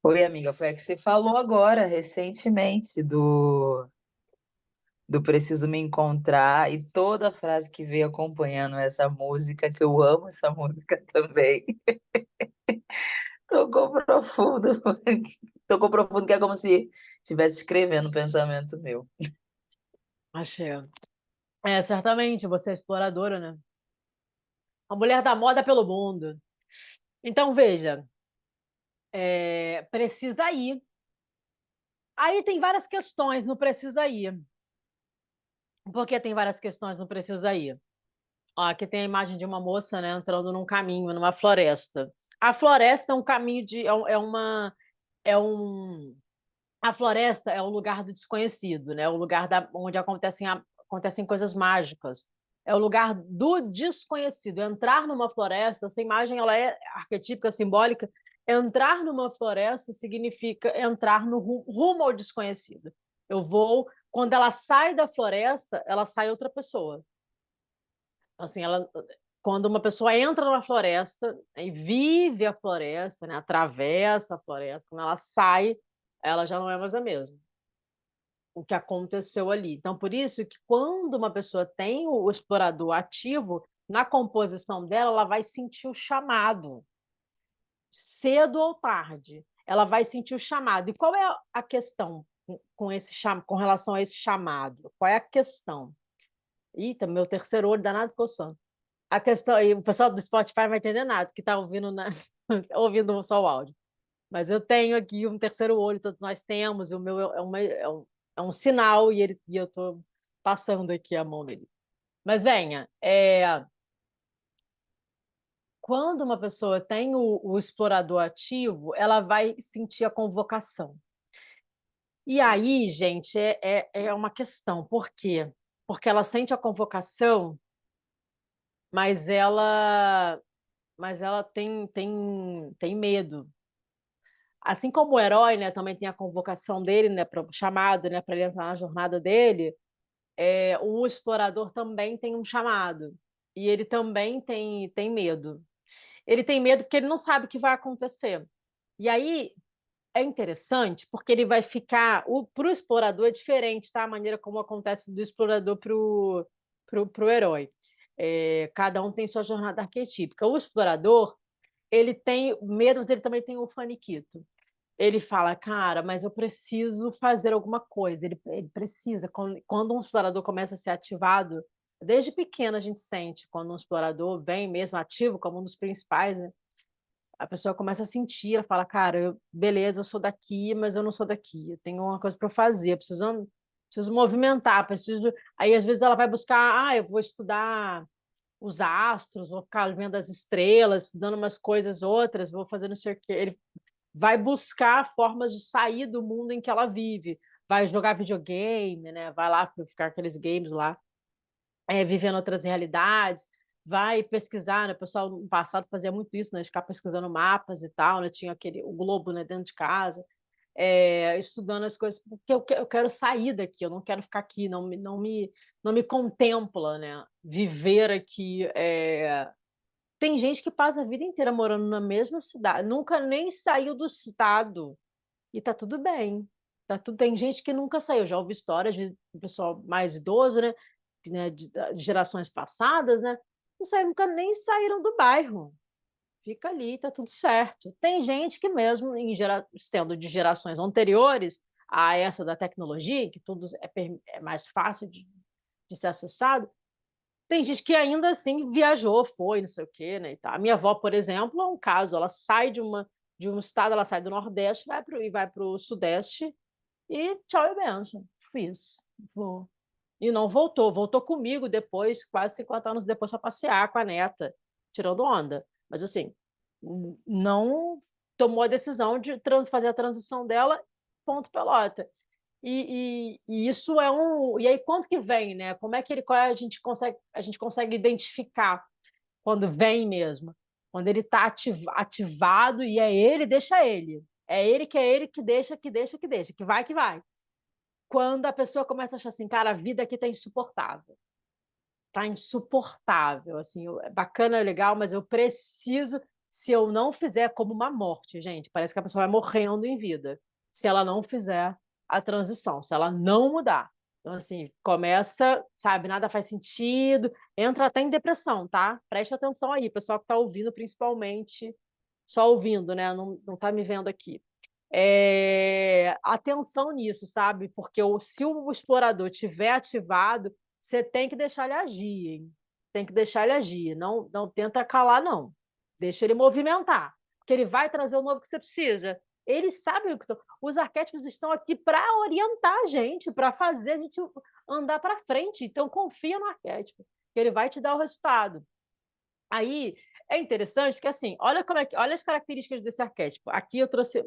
Oi, amiga, foi a que você falou agora, recentemente, do Preciso Me Encontrar e toda a frase que veio acompanhando essa música, que eu amo essa música também. Tocou profundo. Tocou profundo, que é como se estivesse escrevendo o pensamento meu.
Achei. Certamente, você é exploradora, né? A mulher da moda pelo mundo. Então, veja, precisa ir. Aí tem várias questões, não precisa ir. Por que tem várias questões, não precisa ir? Ó, aqui tem a imagem de uma moça, né, entrando num caminho, numa floresta. A floresta é um caminho de. É um, a floresta é o lugar do desconhecido, né? O lugar onde acontecem coisas mágicas. É o lugar do desconhecido. Entrar numa floresta, essa imagem ela é arquetípica, simbólica. Entrar numa floresta significa entrar no rumo ao desconhecido. Eu vou, quando ela sai da floresta, ela sai outra pessoa. Assim, quando uma pessoa entra numa floresta e vive a floresta, né, atravessa a floresta, quando ela sai, ela já não é mais a mesma. O que aconteceu ali. Então, por isso que quando uma pessoa tem o explorador ativo, na composição dela, ela vai sentir o chamado, cedo ou tarde. Ela vai sentir o chamado. E qual é a questão com relação a esse chamado? Qual é a questão? Eita, meu terceiro olho danado coçando. A questão, e o pessoal do Spotify não vai entender nada, que está ouvindo, ouvindo só o áudio. Mas eu tenho aqui um terceiro olho, todos nós temos, e o meu é um sinal, e eu estou passando aqui a mão nele. Mas venha, quando uma pessoa tem o explorador ativo, ela vai sentir a convocação. E aí, gente, é uma questão. Por quê? Porque ela sente a convocação, mas ela tem medo. Assim como o herói, né, também tem a convocação dele, né, para o chamado, né, para ele entrar na jornada dele, o explorador também tem um chamado. E ele também tem medo. Ele tem medo porque ele não sabe o que vai acontecer. E aí é interessante porque ele vai ficar. Para o explorador é diferente, tá? A maneira como acontece do explorador pro herói. Cada um tem sua jornada arquetípica. O explorador, ele tem medo, mas ele também tem o faniquito. Ele fala, cara, mas eu preciso fazer alguma coisa. Ele precisa. Quando um explorador começa a ser ativado, desde pequeno a gente sente, quando um explorador vem mesmo ativo, como um dos principais, né? A pessoa começa a sentir, ela fala, cara, beleza, eu sou daqui, mas eu não sou daqui. Eu tenho uma coisa para fazer, preciso movimentar, preciso. Aí, às vezes, ela vai buscar, eu vou estudar os astros, vou ficar vendo as estrelas, estudando umas coisas outras, vou fazer não sei o quê. Ele vai buscar formas de sair do mundo em que ela vive. Vai jogar videogame, né? Vai lá ficar aqueles games lá, vivendo outras realidades, vai pesquisar, né? O pessoal no passado fazia muito isso, né? De ficar pesquisando mapas e tal, né? Tinha o globo, né, dentro de casa, estudando as coisas, porque eu quero sair daqui, eu não quero ficar aqui, não me contempla, né? Viver aqui. Tem gente que passa a vida inteira morando na mesma cidade, nunca nem saiu do estado, e tá tudo bem. Tem gente que nunca saiu. Já ouvi histórias de pessoal mais idoso, né, de gerações passadas, né? Não sei, nunca nem saíram do bairro. Fica ali, tá tudo certo. Tem gente que mesmo sendo de gerações anteriores a essa da tecnologia, que tudo é mais fácil de ser acessado, tem gente que ainda assim viajou, foi, não sei o quê, né? E tá. A minha avó, por exemplo, é um caso. Ela sai de um estado, ela sai do Nordeste, vai para o Sudeste e tchau e benção. Fiz, vou. E não voltou. Voltou comigo depois, quase 50 anos depois, para passear com a neta, tirando onda. Mas assim, não tomou a decisão de fazer a transição dela, ponto pelota. E isso é um. E aí, quanto que vem, né? Como é que ele. A gente consegue identificar quando vem mesmo? Quando ele está ativado e é ele, deixa ele. É ele que deixa, que deixa, que deixa, que vai, que vai. Quando a pessoa começa a achar assim, cara, a vida aqui tá insuportável. Tá insuportável. Assim, é bacana, é legal, mas eu preciso. Se eu não fizer como uma morte, gente, parece que a pessoa vai morrendo em vida. Se ela não fizer a transição, se ela não mudar. Então, assim, começa, sabe, nada faz sentido, entra até em depressão, tá? Preste atenção aí, pessoal que tá ouvindo, principalmente, só ouvindo, né? Não tá me vendo aqui. Atenção nisso, sabe? Porque se o explorador tiver ativado, você tem que deixar ele agir, hein? Tem que deixar ele agir. Não tenta calar, não. Deixa ele movimentar, porque ele vai trazer o novo que você precisa. Eles sabem o que os arquétipos estão aqui para orientar a gente, para fazer a gente andar para frente. Então confia no arquétipo, que ele vai te dar o resultado. Aí é interessante porque assim, olha as características desse arquétipo. Aqui eu trouxe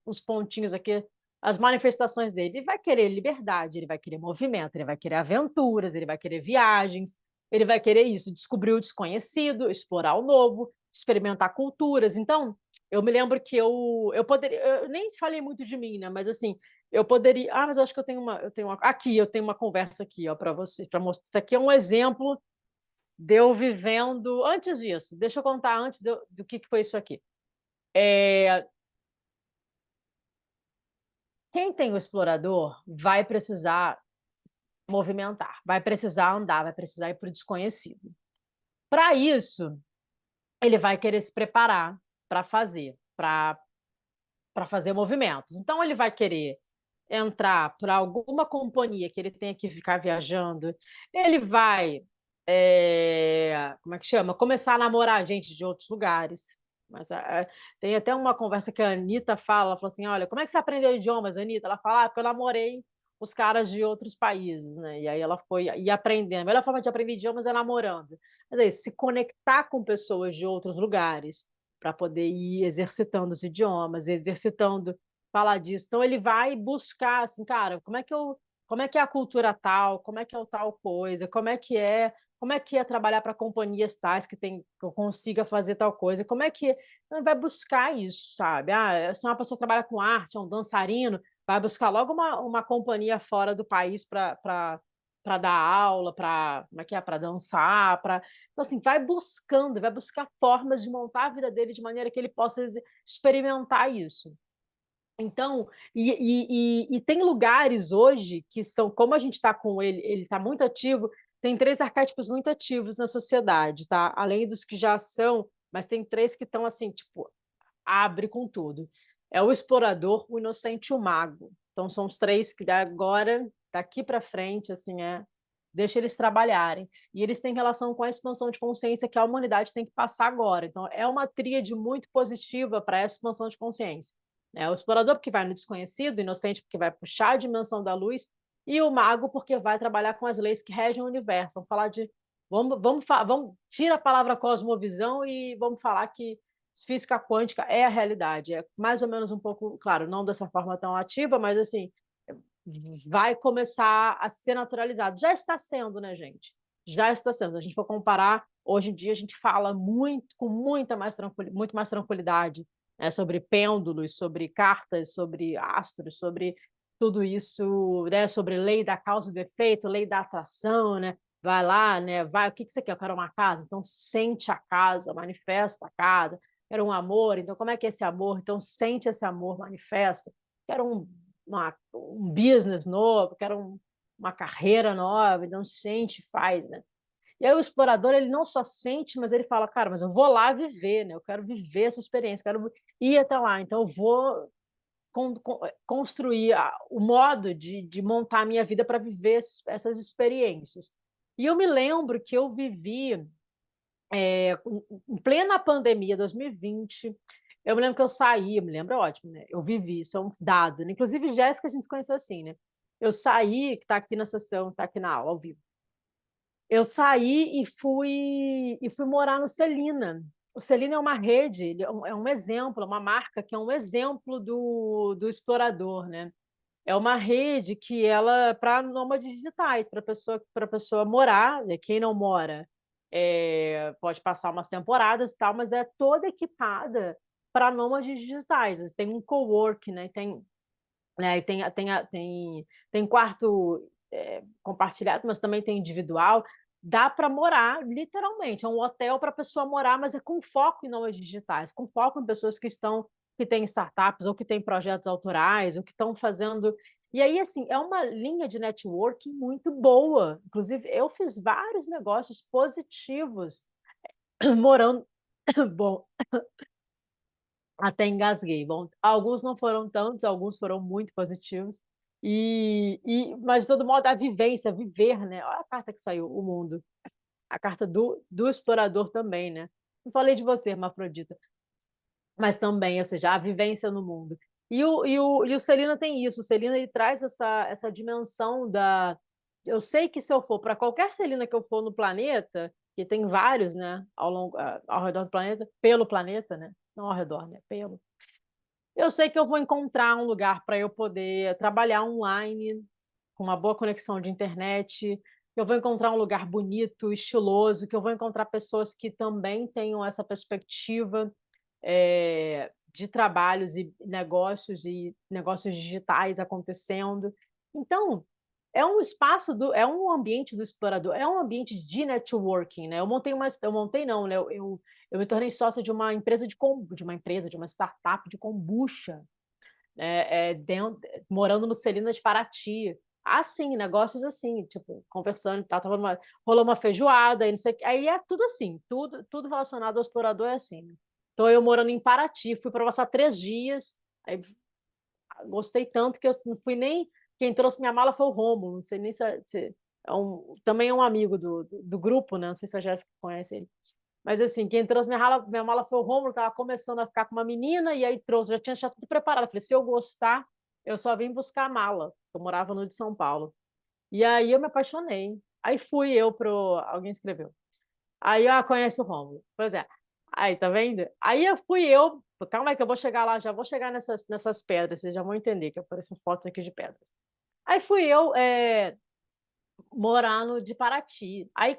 os pontinhos aqui, as manifestações dele. Ele vai querer liberdade, ele vai querer movimento, ele vai querer aventuras, ele vai querer viagens, ele vai querer isso, descobrir o desconhecido, explorar o novo, experimentar culturas. Então, eu me lembro que eu poderia, eu nem falei muito de mim, né? Mas assim, eu poderia, mas eu acho que eu tenho uma conversa aqui, ó, para vocês, para mostrar. Isso aqui é um exemplo deu vivendo. Antes disso, deixa eu contar antes do que foi isso aqui. Quem tem o explorador vai precisar movimentar, vai precisar andar, vai precisar ir para o desconhecido. Para isso, ele vai querer se preparar para fazer movimentos. Então, ele vai querer entrar para alguma companhia que ele tenha que ficar viajando, ele vai, como é que chama? Começar a namorar gente de outros lugares. Mas tem até uma conversa que a Anitta fala, ela fala assim, olha, como é que você aprendeu idiomas, Anitta? Ela fala, porque eu namorei os caras de outros países, né? E aí ela foi e aprendendo. A melhor forma de aprender idiomas é namorando. Mas aí, se conectar com pessoas de outros lugares para poder ir exercitando os idiomas, exercitando falar disso. Então ele vai buscar assim, cara, como é que é a cultura tal, como é que é o tal coisa, como é que é trabalhar para companhias tais que eu consiga fazer tal coisa, como é que então, ele vai buscar isso, sabe? Ah, se uma pessoa trabalha com arte, é um dançarino, vai buscar logo uma companhia fora do país para dar aula, para como é que é, para dançar, para então assim vai buscar formas de montar a vida dele de maneira que ele possa experimentar isso. Então, e tem lugares hoje que são, como a gente está com ele está muito ativo, tem três arquétipos muito ativos na sociedade, tá? Além dos que já são, mas tem três que estão assim, tipo, abre com tudo. É o explorador, o inocente e o mago. Então, são os três que agora, daqui para frente, assim, deixa eles trabalharem. E eles têm relação com a expansão de consciência que a humanidade tem que passar agora. Então, é uma tríade muito positiva para essa expansão de consciência. É o explorador porque vai no desconhecido, o inocente porque vai puxar a dimensão da luz, e o mago porque vai trabalhar com as leis que regem o universo. Vamos falar de. Vamos tira a palavra cosmovisão e vamos falar que física quântica é a realidade. É mais ou menos um pouco, claro, não dessa forma tão ativa, mas assim, vai começar a ser naturalizado. Já está sendo, né, gente? Já está sendo. Se a gente for comparar, hoje em dia a gente fala muito, com muito mais tranquilidade, né, sobre pêndulos, sobre cartas, sobre astros, sobre tudo isso, né, sobre lei da causa e do efeito, lei da atração, né? Vai lá, né? Vai, o que que você quer? Eu quero uma casa, então sente a casa, manifesta a casa. Quero um amor, então como é que é esse amor? Então sente esse amor, manifesta. Quero um business novo, quero uma carreira nova, então sente, faz, né? E aí o explorador, ele não só sente, mas ele fala, cara, mas eu vou lá viver, né? Eu quero viver essa experiência, quero ir até lá, então eu vou construir o modo de montar a minha vida para viver essas experiências. E eu me lembro que eu vivi em plena pandemia, 2020, eu me lembro que eu saí, eu me lembro, é ótimo, né? Eu vivi, isso é um dado, né? Inclusive, Jéssica, a gente se conheceu assim, né? Eu saí, que está aqui na sessão, está aqui na aula, ao vivo. Eu saí e fui morar no Celina. O Celina é uma rede, ele é um exemplo, é uma marca que é um exemplo do explorador, né? É uma rede que ela para nômades digitais, para pessoa morar, né? Quem não mora pode passar umas temporadas e tal, mas é toda equipada para nômades digitais. Tem um cowork, né? Tem quarto compartilhado, mas também tem individual. Dá para morar, literalmente. É um hotel para a pessoa morar, mas é com foco em nômades digitais, com foco em pessoas que têm startups ou que têm projetos autorais ou que estão fazendo. E aí, assim, é uma linha de networking muito boa. Inclusive, eu fiz vários negócios positivos morando. Bom, até engasguei. Bom, alguns não foram tantos, alguns foram muito positivos. Mas, de todo modo, a vivência, viver, né? Olha a carta que saiu, o mundo. A carta do explorador também, né? Não falei de você, Hermafrodita, mas também, ou seja, a vivência no mundo. E o Celina tem isso. O Celina ele traz essa dimensão da. Eu sei que se eu for para qualquer Celina que eu for no planeta, que tem vários, né, ao redor do planeta, pelo planeta, né? Não ao redor, né? Pelo. Eu sei que eu vou encontrar um lugar para eu poder trabalhar online, com uma boa conexão de internet. Eu vou encontrar um lugar bonito, estiloso, que eu vou encontrar pessoas que também tenham essa perspectiva de trabalhos e negócios digitais acontecendo. Então, é um ambiente do explorador, é um ambiente de networking, né? Eu montei não, né? Eu me tornei sócia de uma empresa de uma startup de kombucha, morando no Celina de Paraty. assim, negócios assim, tipo, conversando e tal, rolou uma feijoada, e não sei o quê. Aí é tudo assim, tudo relacionado ao explorador é assim, né? Então, eu morando em Paraty, fui para passar 3 dias, aí gostei tanto que eu não fui nem. Quem trouxe minha mala foi o Rômulo, não sei nem se também é um amigo do grupo, né? Não sei se a Jéssica conhece ele. Mas assim, quem trouxe minha mala foi o Rômulo, estava começando a ficar com uma menina, e aí trouxe, já tinha já tudo preparado. Eu falei, se eu gostar, eu só vim buscar a mala. Eu morava no de São Paulo. E aí eu me apaixonei. Aí fui eu pro. Alguém escreveu. Aí, conhece o Rômulo. Pois é. Aí, tá vendo? Aí eu fui eu. Calma aí que eu vou chegar lá, já vou chegar nessas pedras, vocês já vão entender que aparecem fotos aqui de pedras. Aí fui eu morar no de Paraty. Aí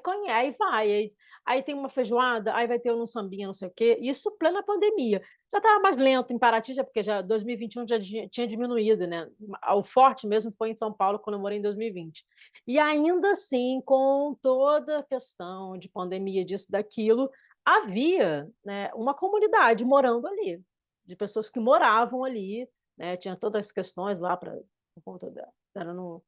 vai, aí tem uma feijoada, aí vai ter um sambinha, não sei o quê. Isso plena pandemia. Já estava mais lento em Paraty, já, porque já 2021 já tinha diminuído, né? O forte mesmo foi em São Paulo, quando eu morei em 2020. E ainda assim, com toda a questão de pandemia, disso, daquilo, havia, né, uma comunidade morando ali, de pessoas que moravam ali, né? Tinha todas as questões lá para por conta da. Era no,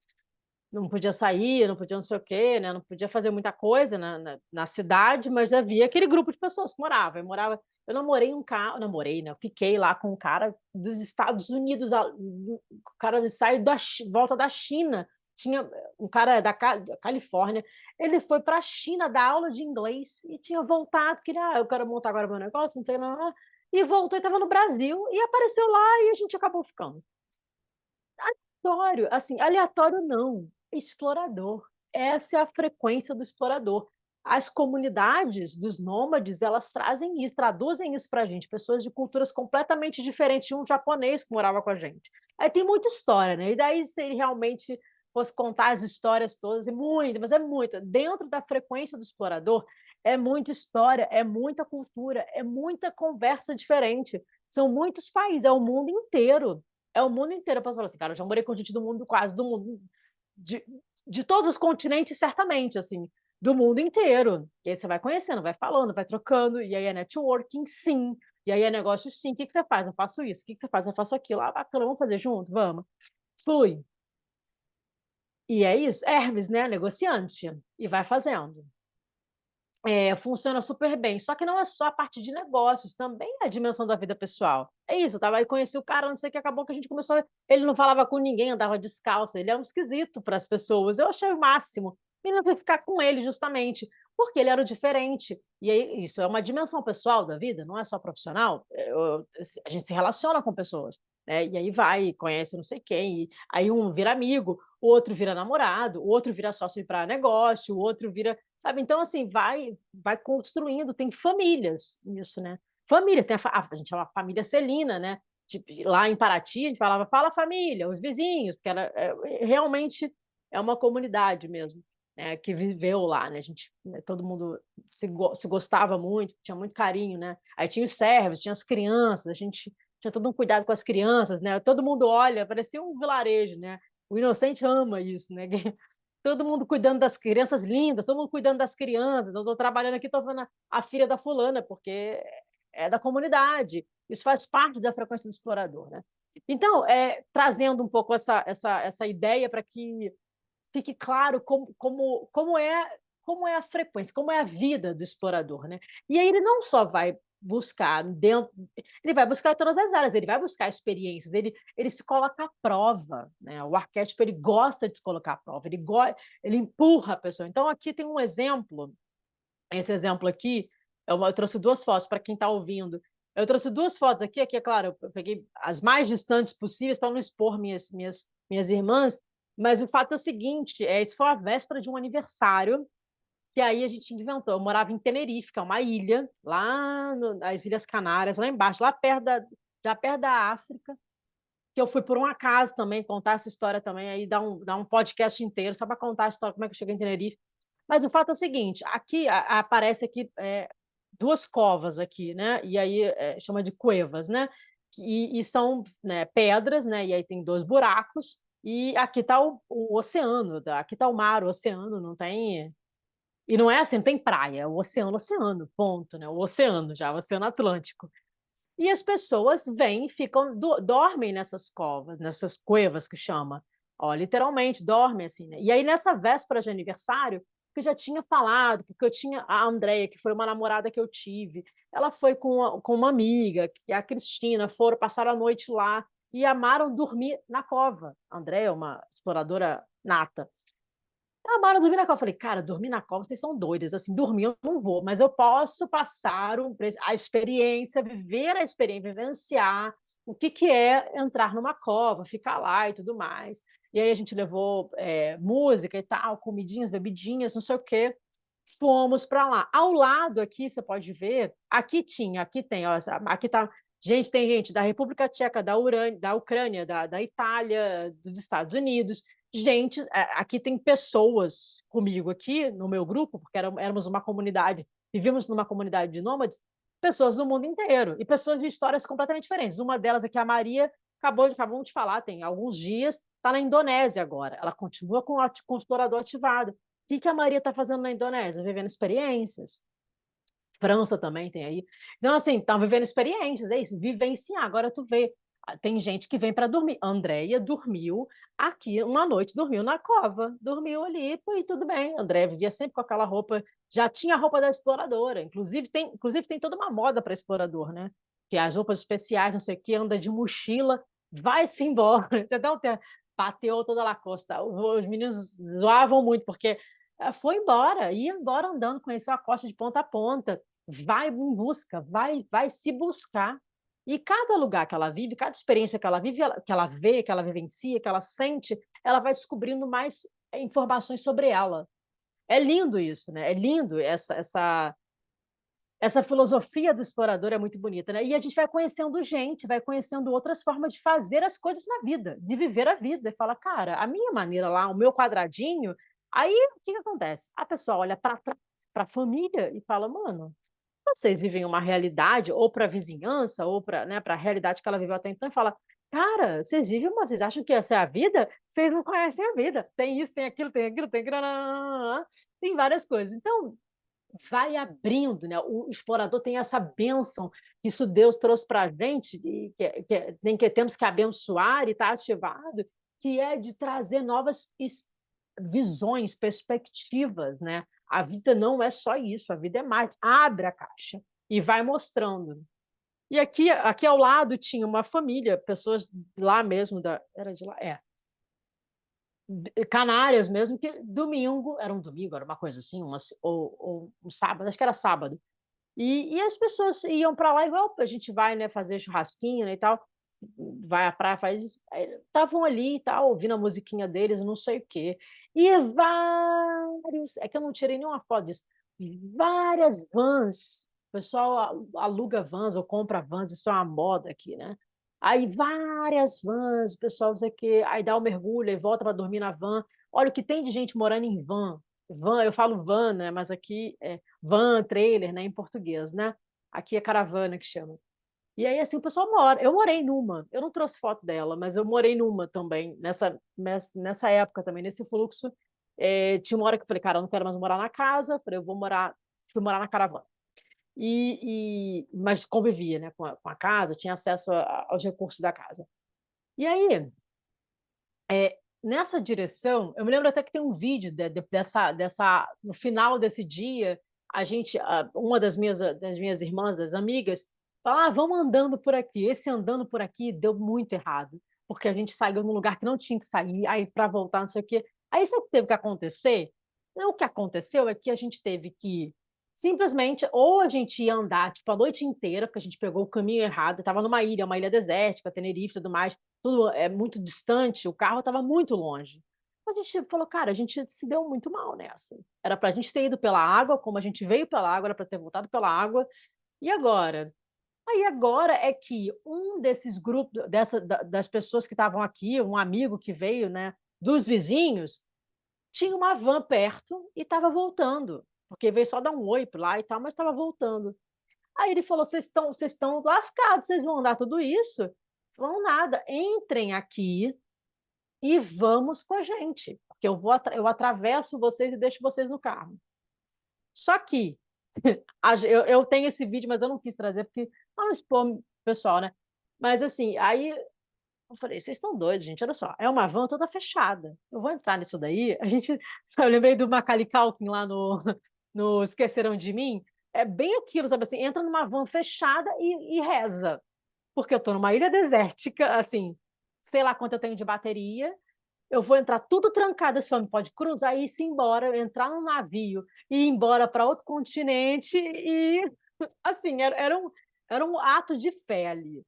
não podia sair, não podia não sei o quê, né? Não podia fazer muita coisa na cidade, mas havia aquele grupo de pessoas que morava. Eu namorei um cara, namorei, né? Eu fiquei lá com um cara dos Estados Unidos, o cara saiu volta da China, tinha um cara da Califórnia, ele foi para a China dar aula de inglês e tinha voltado, queria, eu quero montar agora meu negócio, não sei, não, e voltou e estava no Brasil e apareceu lá e a gente acabou ficando. Aleatório, assim, aleatório não, explorador. Essa é a frequência do explorador. As comunidades dos nômades, elas trazem isso, traduzem isso para a gente, pessoas de culturas completamente diferentes de um japonês que morava com a gente. Aí tem muita história, né? E daí, se ele realmente fosse contar as histórias todas, é muito, mas é muita. Dentro da frequência do explorador, é muita história, é muita cultura, é muita conversa diferente. São muitos países, é o mundo inteiro. É o mundo inteiro. Eu posso falar assim, cara, eu já morei com gente do mundo, quase do mundo, de, de todos os continentes, certamente, assim, do mundo inteiro. E aí você vai conhecendo, vai falando, vai trocando, e aí é networking, sim. E aí é negócio, sim. O que você faz? Eu faço isso. O que você faz? Eu faço aquilo. Ah, bacana, vamos fazer junto? Vamos. Flui. E é isso. Hermes, né? Negociante. E vai fazendo. Funciona super bem. Só que não é só a parte de negócios, também é a dimensão da vida pessoal. É isso, eu tava aí, conheci o cara, não sei o que, acabou que a gente começou. Ele não falava com ninguém, andava descalço, ele é um esquisito para as pessoas. Eu achei o máximo. E não fui ficar com ele justamente, porque ele era o diferente. E aí, isso é uma dimensão pessoal da vida, não é só profissional. A gente se relaciona com pessoas, né? E aí vai, conhece não sei quem, e aí um vira amigo, o outro vira namorado, o outro vira sócio para negócio, o outro vira. Sabe? Então, assim, vai construindo, tem famílias nisso, né? Família, a gente chama família Celina, né? Tipo, lá em Paraty, a gente falava, fala família, os vizinhos, porque realmente é uma comunidade mesmo, né, que viveu lá, né? A gente, né, todo mundo se gostava muito, tinha muito carinho, né? Aí tinha os servos, tinha as crianças, a gente tinha todo um cuidado com as crianças, né? Todo mundo olha, parecia um vilarejo, né? O inocente ama isso, né? Todo mundo cuidando das crianças lindas, todo mundo cuidando das crianças. Eu estou trabalhando aqui, estou vendo a filha da fulana, porque é da comunidade. Isso faz parte da frequência do explorador, né? Então, trazendo um pouco essa ideia para que fique claro como é a frequência, como é a vida do explorador, né? E aí ele não só vai buscar dentro, ele vai buscar em todas as áreas, ele vai buscar experiências, ele se coloca à prova, né? O arquétipo ele gosta de se colocar à prova, ele empurra a pessoa. Então aqui tem um exemplo, esse exemplo aqui, eu trouxe 2 fotos para quem está ouvindo. Eu trouxe 2 fotos aqui é claro, eu peguei as mais distantes possíveis para não expor minhas irmãs, mas o fato é o seguinte, isso foi a véspera de um aniversário que aí a gente inventou. Eu morava em Tenerife, que é uma ilha, lá nas Ilhas Canárias, lá embaixo, já perto da África, que eu fui por um acaso também, contar essa história também, aí dar um podcast inteiro só para contar a história, como é que eu cheguei em Tenerife. Mas o fato é o seguinte, aqui aparece aqui 2 covas aqui, né? E aí chama de cuevas, né? E são, né, pedras, né? E aí tem 2 buracos. E aqui está o oceano, aqui está o mar, o oceano, não tem. E não é assim, não tem praia, é o oceano, ponto, né? O oceano já, o Oceano Atlântico. E as pessoas vêm, ficam, dormem nessas covas, nessas cuevas que chama. Ó, literalmente, dorme assim, né? E aí, nessa véspera de aniversário, que eu já tinha falado, porque eu tinha a Andréia, que foi uma namorada que eu tive, ela foi com uma amiga, que é a Cristina, foram passar a noite lá e amaram dormir na cova. A Andréia é uma exploradora nata. Amaram dormir na cova. Eu falei, cara, dormir na cova, vocês são doidos. Assim, dormir eu não vou, mas eu posso passar a experiência, viver a experiência, vivenciar o que, que é entrar numa cova, ficar lá e tudo mais. E aí a gente levou música e tal, comidinhas, bebidinhas, não sei o quê. Fomos para lá. Ao lado aqui, você pode ver, aqui tem, ó, aqui tá, gente, tem gente da República Tcheca, da Ucrânia, da Itália, dos Estados Unidos. Gente, aqui tem pessoas comigo aqui no meu grupo, porque éramos uma comunidade, vivíamos numa comunidade de nômades, pessoas do mundo inteiro e pessoas de histórias completamente diferentes. Uma delas aqui, a Maria, acabamos de falar, tem alguns dias, está na Indonésia agora. Ela continua com o explorador ativado. O que, que a Maria está fazendo na Indonésia? Vivendo experiências. França também tem aí. Então, assim, estão vivendo experiências, é isso, vivenciar. Agora tu vê, tem gente que vem para dormir. A Andréia dormiu aqui uma noite, dormiu na cova, dormiu ali, pô, e tudo bem. A Andréia vivia sempre com aquela roupa, já tinha a roupa da exploradora. Inclusive tem toda uma moda para explorador, né? Que as roupas especiais, não sei o que, anda de mochila, vai-se embora. Então, bateu toda a Lacosta. Os meninos zoavam muito, porque foi embora, ia embora andando, conheceu a costa de ponta a ponta, vai em busca, vai se buscar. E cada lugar que ela vive, cada experiência que ela vive, que ela vê, que ela vivencia, que ela sente, ela vai descobrindo mais informações sobre ela. É lindo isso, né? É lindo essa filosofia do explorador é muito bonita, né? E a gente vai conhecendo gente, vai conhecendo outras formas de fazer as coisas na vida, de viver a vida. E fala, cara, a minha maneira lá, o meu quadradinho. Aí o que, que acontece? A pessoa olha para a família e fala, mano, vocês vivem uma realidade, ou para a vizinhança, ou para, né, para a realidade que ela viveu até então, e fala, cara, vocês vivem vocês acham que essa é a vida? Vocês não conhecem a vida. Tem isso, tem aquilo, tem aquilo, tem aquilo, tem várias coisas. Então, vai abrindo, né? O explorador tem essa bênção que isso Deus trouxe para a gente, e que temos que abençoar e está ativado, que é de trazer novas visões, perspectivas, né? A vida não é só isso, a vida é mais. Abre a caixa e vai mostrando. E aqui ao lado tinha uma família, pessoas lá mesmo era de lá, Canárias mesmo, que era um domingo, era uma coisa assim, ou um sábado, acho que era sábado. E as pessoas iam para lá igual a gente vai, né, fazer churrasquinho, né, e tal, vai à praia, faz isso. Estavam ali e tal, ouvindo a musiquinha deles, não sei o quê. E vários, é que eu não tirei nenhuma foto disso, várias vans, o pessoal aluga vans ou compra vans, isso é uma moda aqui, né? Aí várias vans, o pessoal não sei o quê, aí dá o mergulho e volta para dormir na van. Olha o que tem de gente morando em van. Van, eu falo van, né? Mas aqui é van, trailer, né? Em português, né? Aqui é caravana que chama. E aí, assim, o pessoal mora. Eu morei numa, eu não trouxe foto dela, mas eu morei numa também, nessa época também, nesse fluxo. Tinha uma hora que eu falei, cara, eu não quero mais morar na casa, falei, fui morar na caravana. Mas convivia, né, com a casa, tinha acesso aos recursos da casa. E aí, nessa direção, eu me lembro até que tem um vídeo no final desse dia, uma das minhas irmãs, das amigas, fala, vamos andando por aqui. Esse andando por aqui deu muito errado, porque a gente saiu num lugar que não tinha que sair, aí para voltar, não sei o quê. Aí sabe o que teve que acontecer? Não, o que aconteceu é que a gente teve que simplesmente, ou a gente ia andar tipo a noite inteira, porque a gente pegou o caminho errado, estava numa ilha, uma ilha desértica, Tenerife e tudo mais, tudo é muito distante, o carro estava muito longe. A gente falou, cara, a gente se deu muito mal nessa. Era para a gente ter ido pela água, como a gente veio pela água, era para ter voltado pela água. E agora? Aí agora é que um desses grupos, das pessoas que estavam aqui, um amigo que veio, né, dos vizinhos, tinha uma van perto e estava voltando, porque veio só dar um oi lá e tal, mas estava voltando. Aí ele falou: vocês estão lascados, vocês vão andar tudo isso? Vão nada, entrem aqui e vamos com a gente, porque eu atravesso vocês e deixo vocês no carro. Só que eu tenho esse vídeo, mas eu não quis trazer porque não expor o pessoal, né? Mas assim, aí Eu falei, vocês estão doidos, gente, olha só, é uma van toda fechada. Eu vou entrar nisso daí. A gente, eu lembrei do Macaulay Culkin lá no Esqueceram de Mim. É bem aquilo, sabe assim, entra numa van fechada e reza. Porque eu estou numa ilha desértica, assim, sei lá quanto eu tenho de bateria, eu vou entrar tudo trancado, esse homem pode cruzar e ir-se embora, entrar num navio e ir embora para outro continente e, assim, era um ato de fé ali.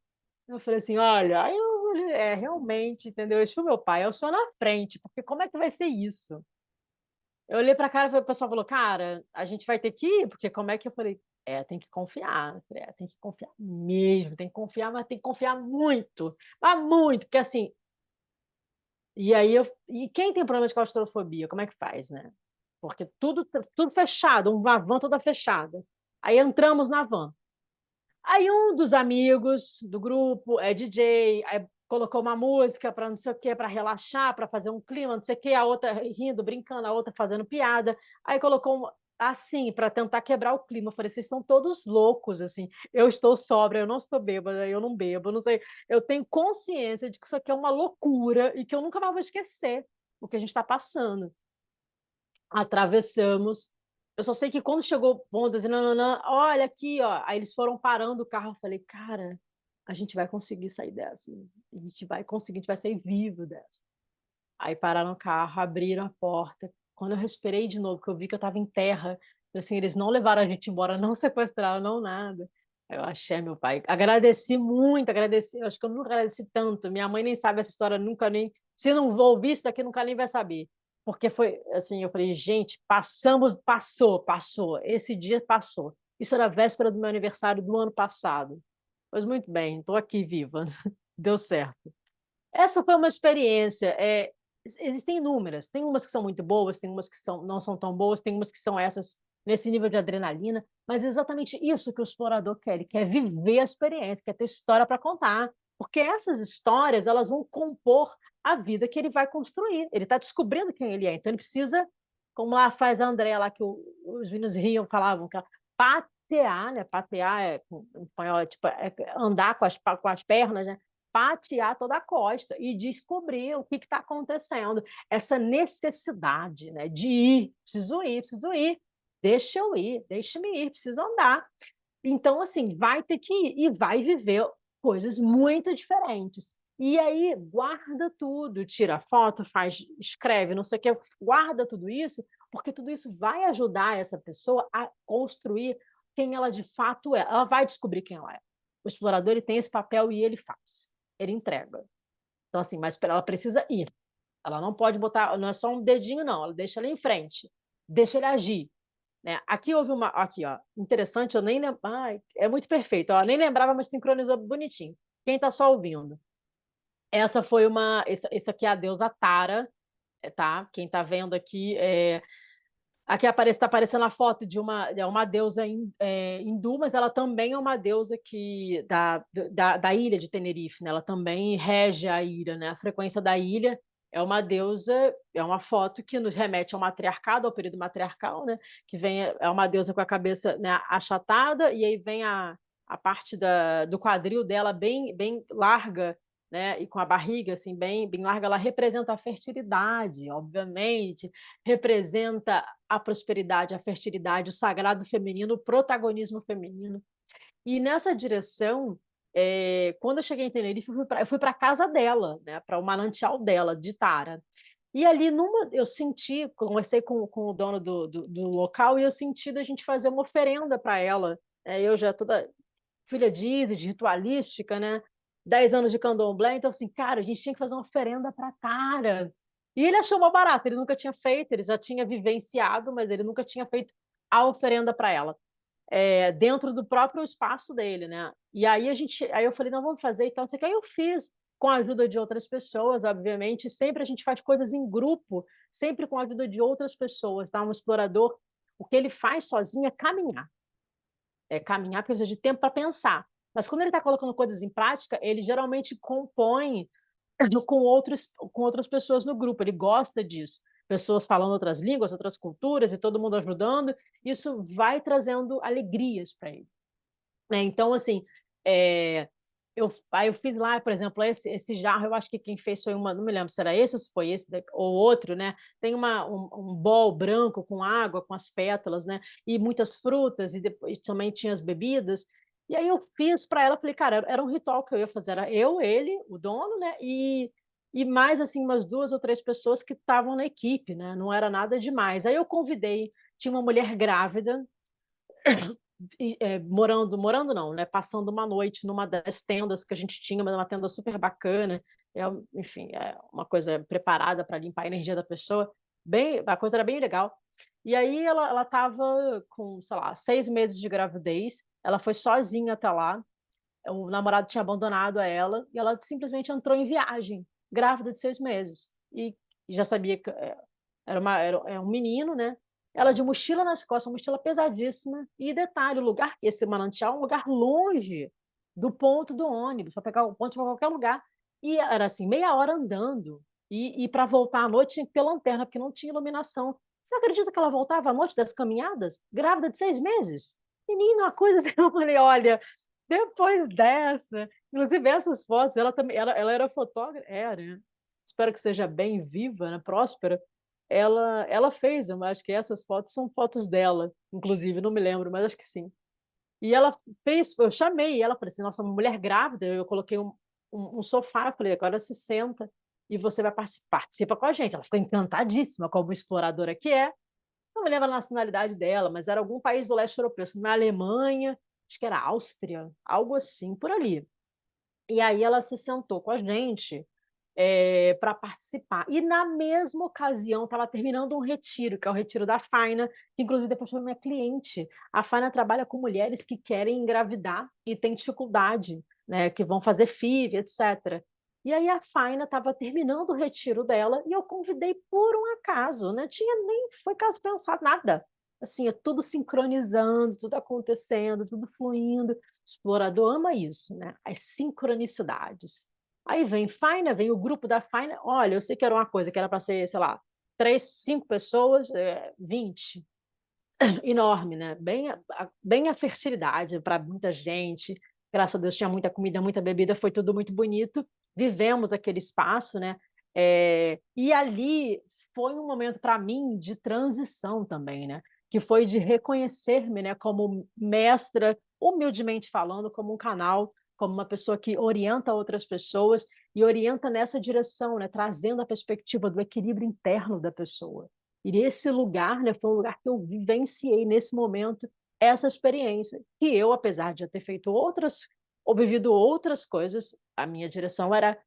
Eu falei assim, olha, aí eu falei, realmente, entendeu? Esse foi meu pai, eu sou na frente, porque como é que vai ser isso? Eu olhei para a cara e o pessoal falou, cara, a gente vai ter que ir, porque como é que eu falei? Tem que confiar. Eu falei, tem que confiar mesmo, tem que confiar, mas tem que confiar muito, mas muito, porque assim, e quem tem problema de claustrofobia, como é que faz, né? Porque tudo fechado, uma van toda fechada. Aí entramos na van. Aí um dos amigos do grupo é DJ, aí colocou uma música para não sei o quê, para relaxar, para fazer um clima, não sei o quê, a outra rindo, brincando, a outra fazendo piada. Aí colocou assim, para tentar quebrar o clima. Eu falei, vocês estão todos loucos, assim. Eu estou sóbria, eu não estou bêbada, eu não bebo, eu não sei. Eu tenho consciência de que isso aqui é uma loucura e que eu nunca mais vou esquecer o que a gente está passando. Atravessamos. Eu só sei que quando chegou o ponto, assim, não, não, não, olha aqui, ó. Aí eles foram parando o carro. Eu falei, cara, a gente vai conseguir sair dessa. A gente vai conseguir, a gente vai sair vivo dessa. Aí pararam o carro, abriram a porta. Quando eu respirei de novo, que eu vi que eu estava em terra, assim, eles não levaram a gente embora, não sequestraram, não nada. Aí eu achei meu pai. Agradeci muito, agradeci. Eu acho que eu nunca agradeci tanto. Minha mãe nem sabe essa história, nunca nem. Se não vou ouvir isso daqui, nunca nem vai saber. Porque foi assim, eu falei, gente, passou. Esse dia passou. Isso era a véspera do meu aniversário do ano passado. Pois muito bem, estou aqui viva. Deu certo. Essa foi uma experiência. Existem inúmeras. Tem umas que são muito boas, tem umas que não são tão boas, tem umas que são essas nesse nível de adrenalina, mas é exatamente isso que o explorador quer. Ele quer viver a experiência, quer ter história para contar, porque essas histórias elas vão compor a vida que ele vai construir. Ele está descobrindo quem ele é, então ele precisa, como lá faz a Andrea, lá que os meninos riam, falavam que patear, né? Patear em espanhol, tipo, andar com as pernas, né? Patear toda a costa e descobrir o que está acontecendo. Essa necessidade, né, de ir, preciso ir, deixa eu ir, deixa-me ir, preciso andar. Então, assim, vai ter que ir e vai viver coisas muito diferentes. E aí, guarda tudo, tira foto, escreve, não sei o que, guarda tudo isso, porque tudo isso vai ajudar essa pessoa a construir quem ela de fato é. Ela vai descobrir quem ela é. O explorador ele tem esse papel e ele faz, ele entrega. Então, assim, mas ela precisa ir. Ela não pode botar, não é só um dedinho, não, ela deixa ele em frente, deixa ele agir. Né? Aqui houve uma. Aqui, ó. Interessante, eu nem lembro. Ai, é muito perfeito. Ó, nem lembrava, mas sincronizou bonitinho. Quem está só ouvindo? Essa foi uma. Esse aqui é a deusa Tara, tá? Quem está vendo aqui é. Aqui está aparecendo a foto de uma deusa hindu, mas ela também é uma deusa da ilha de Tenerife, né? Ela também rege a ilha, né? A frequência da ilha é uma deusa, é uma foto que nos remete ao matriarcado, ao período matriarcal, né? Que vem, é uma deusa com a cabeça, né, achatada, e aí vem a parte do quadril dela bem larga, né? E com a barriga assim bem larga, ela representa a fertilidade, obviamente, representa a prosperidade, a fertilidade, o sagrado feminino, o protagonismo feminino. E nessa direção, quando eu cheguei em Tenerife, eu fui para a casa dela, né, para o manancial dela, de Tara. E ali eu senti, conversei com o dono do local e eu senti da gente fazer uma oferenda para ela. Eu já toda filha de Isis, de ritualística, né? 10 anos de candomblé, então assim, cara, a gente tinha que fazer uma oferenda para Tara. E ele achou uma barata, ele nunca tinha feito, ele já tinha vivenciado, mas ele nunca tinha feito a oferenda para ela, dentro do próprio espaço dele, né? E aí eu falei, não, vamos fazer e tal, não sei o que. Aí eu fiz com a ajuda de outras pessoas, obviamente, sempre a gente faz coisas em grupo, sempre com a ajuda de outras pessoas, tá? Um explorador, o que ele faz sozinho é caminhar. Caminhar porque precisa de tempo para pensar. Mas quando ele está colocando coisas em prática, ele geralmente compõe com outras pessoas no grupo. Ele gosta disso. Pessoas falando outras línguas, outras culturas, e todo mundo ajudando. Isso vai trazendo alegrias para ele. Então, assim, é, Aí eu fiz lá, por exemplo, esse jarro, eu acho que quem fez foi uma, não me lembro se era esse ou se foi esse ou outro, né? Tem um bol branco com água, com as pétalas, né? E muitas frutas, e depois também tinha as bebidas. E aí eu fiz para ela, falei, cara, era um ritual que eu ia fazer, era eu, ele, o dono, né? E mais assim umas 2 ou 3 pessoas que estavam na equipe, né? Não era nada demais. Aí eu convidei, tinha uma mulher grávida, morando não, né? Passando uma noite numa das tendas que a gente tinha, mas uma tenda super bacana, enfim, é uma coisa preparada para limpar a energia da pessoa, bem, a coisa era bem legal. E aí ela estava com, sei lá, 6 meses de gravidez, ela foi sozinha até lá, o namorado tinha abandonado ela e ela simplesmente entrou em viagem, grávida de 6 meses e já sabia que é um menino, né? Ela de mochila nas costas, uma mochila pesadíssima. E detalhe, o lugar, esse manancial é um lugar longe do ponto do ônibus, para pegar o ponto para qualquer lugar. E era assim, meia hora andando. E para voltar à noite tinha que ter lanterna, porque não tinha iluminação. Você acredita que ela voltava à noite das caminhadas? Grávida de 6 meses? Menina, uma coisa assim, eu falei, olha, depois dessa, inclusive essas fotos, ela também, ela era fotógrafa, era, espero que seja bem viva, né, próspera, ela fez, eu acho que essas fotos são fotos dela, inclusive, não me lembro, mas acho que sim. E ela fez, eu chamei ela, falei assim, nossa, uma mulher grávida, eu coloquei um sofá, eu falei, agora se senta e você vai participa com a gente. Ela ficou encantadíssima, como exploradora que é. Não me lembro a nacionalidade dela, mas era algum país do leste europeu, na Alemanha, acho que era Áustria, algo assim, por ali. E aí ela se sentou com a gente para participar. E na mesma ocasião estava terminando um retiro, que é o retiro da Faina, que inclusive depois foi minha cliente. A Faina trabalha com mulheres que querem engravidar e têm dificuldade, né, que vão fazer FIV, etc. E aí a Faina estava terminando o retiro dela e eu convidei por um acaso, não tinha nem foi caso pensar nada. Assim, é tudo sincronizando, tudo acontecendo, tudo fluindo. O explorador ama isso, né? As sincronicidades. Aí vem Faina, vem o grupo da Faina. Olha, eu sei que era uma coisa que era para ser, sei lá, 3, 5 pessoas, 20. Enorme, né? Bem a fertilidade para muita gente. Graças a Deus tinha muita comida, muita bebida, foi tudo muito bonito. Vivemos aquele espaço, né? E ali foi um momento para mim de transição também, né? Que foi de reconhecer-me, né, como mestra, humildemente falando, como um canal, como uma pessoa que orienta outras pessoas e orienta nessa direção, né, trazendo a perspectiva do equilíbrio interno da pessoa. E esse lugar, né, foi um lugar que eu vivenciei nesse momento essa experiência, que eu, apesar de já ter feito outras, ou vivido outras coisas, a minha direção era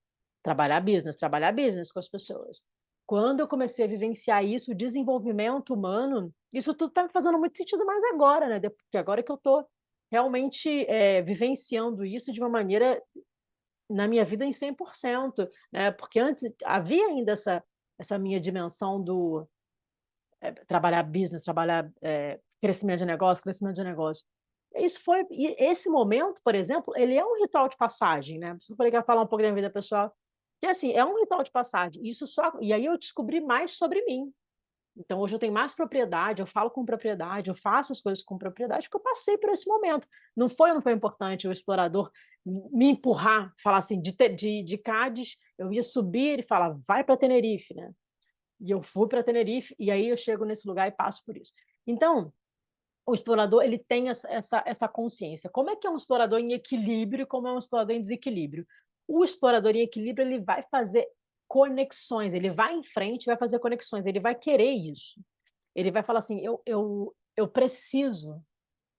trabalhar business com as pessoas. Quando eu comecei a vivenciar isso, o desenvolvimento humano, isso tudo está me fazendo muito sentido mais agora, né? Porque agora que eu estou realmente vivenciando isso de uma maneira na minha vida em 100%, né? Porque antes havia ainda essa minha dimensão do trabalhar business, trabalhar crescimento de negócio, crescimento de negócio. Isso foi, e esse momento, por exemplo, ele é um ritual de passagem, né? Se eu falei que ia falar um pouco da minha vida pessoal, que assim, é um ritual de passagem. Isso só, e aí eu descobri mais sobre mim. Então hoje eu tenho mais propriedade, eu falo com propriedade, eu faço as coisas com propriedade, porque eu passei por esse momento. Não foi importante o explorador me empurrar, falar assim, de Cádiz, eu ia subir e falar, vai para Tenerife, né? E eu fui para Tenerife, e aí eu chego nesse lugar e passo por isso. Então, o explorador ele tem essa consciência. Como é que é um explorador em equilíbrio e como é um explorador em desequilíbrio? O explorador em equilíbrio ele vai fazer conexões, ele vai em frente e vai fazer conexões, ele vai querer isso. Ele vai falar assim: eu preciso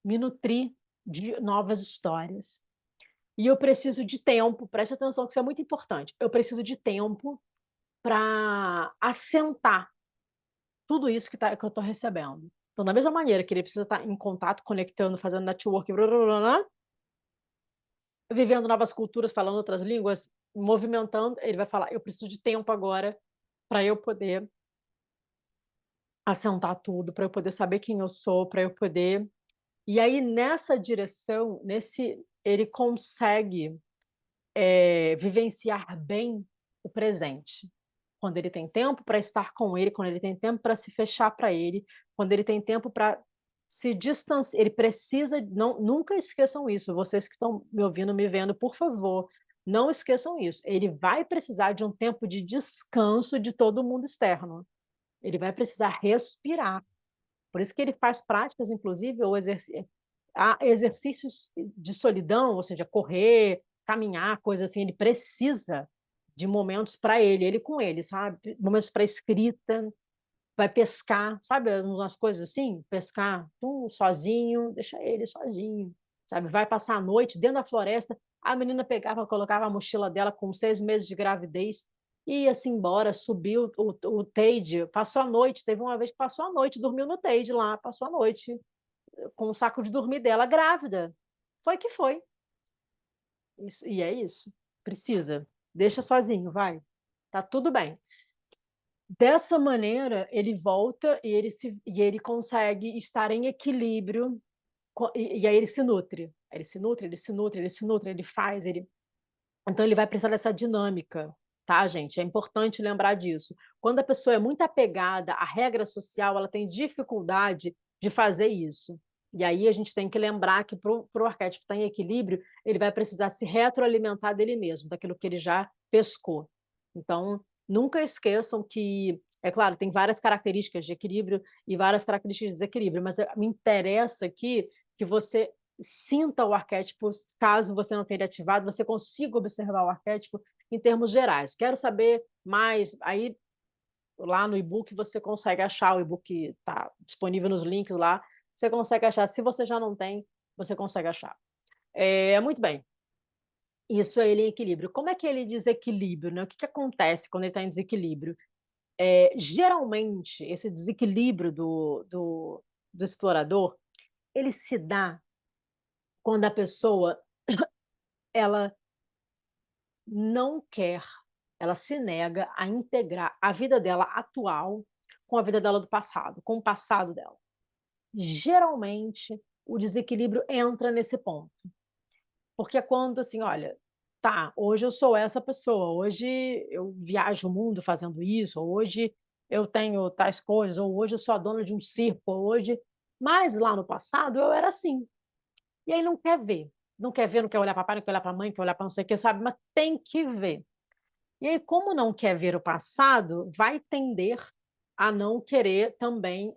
me nutrir de novas histórias. E eu preciso de tempo, preste atenção que isso é muito importante. Eu preciso de tempo para assentar tudo isso que eu estou recebendo. Então, da mesma maneira que ele precisa estar em contato, conectando, fazendo network, blá, blá, blá, blá, vivendo novas culturas, falando outras línguas, movimentando, ele vai falar: eu preciso de tempo agora para eu poder assentar tudo, para eu poder saber quem eu sou, para eu poder. E aí, nessa direção, ele consegue vivenciar bem o presente. Quando ele tem tempo para estar com ele, quando ele tem tempo para se fechar para ele, quando ele tem tempo para se distancia, ele precisa, não, nunca esqueçam isso, vocês que estão me ouvindo, me vendo, por favor, não esqueçam isso. Ele vai precisar de um tempo de descanso de todo o mundo externo. Ele vai precisar respirar. Por isso que ele faz práticas, inclusive, ou há exercícios de solidão, ou seja, correr, caminhar, coisa assim. Ele precisa de momentos para ele com ele, sabe? Momentos para escrita, vai pescar, sabe? Umas coisas assim, pescar sozinho, deixa ele sozinho, sabe? Vai passar a noite dentro da floresta. A menina pegava, colocava a mochila dela com 6 meses de gravidez, ia-se embora, subiu o Teide, passou a noite. Teve uma vez que passou a noite, dormiu no Teide lá, passou a noite com o saco de dormir dela, grávida. Foi que foi. Isso, e é isso. Precisa. Deixa sozinho, vai. Tá tudo bem. Dessa maneira, ele volta e ele consegue estar em equilíbrio, e aí ele se nutre. Ele se nutre, ele se nutre, ele se nutre, ele faz, ele. Então ele vai precisar dessa dinâmica, tá, gente? É importante lembrar disso. Quando a pessoa é muito apegada à regra social, ela tem dificuldade de fazer isso. E aí a gente tem que lembrar que para o arquétipo estar em equilíbrio, ele vai precisar se retroalimentar dele mesmo, daquilo que ele já pescou. Então, nunca esqueçam que, é claro, tem várias características de equilíbrio e várias características de desequilíbrio, mas me interessa aqui que você sinta o arquétipo, caso você não tenha ativado, você consiga observar o arquétipo em termos gerais. Quero saber mais, aí lá no e-book você consegue achar, o e-book está disponível nos links lá, você consegue achar. Se você já não tem, você consegue achar. Muito bem. Isso é ele em equilíbrio. Como é que ele desequilíbrio, né? O que acontece quando ele está em desequilíbrio? Geralmente, esse desequilíbrio do explorador, ele se dá quando a pessoa ela não quer, ela se nega a integrar a vida dela atual com a vida dela do passado, com o passado dela. Geralmente, o desequilíbrio entra nesse ponto. Porque é quando, assim, olha, tá, hoje eu sou essa pessoa, hoje eu viajo o mundo fazendo isso, ou hoje eu tenho tais coisas, ou hoje eu sou a dona de um circo, ou hoje. Mas lá no passado eu era assim. E aí não quer ver. Não quer ver, não quer olhar para pai, não quer olhar para mãe, não quer olhar para não sei o que, sabe? Mas tem que ver. E aí, como não quer ver o passado, vai tender a não querer também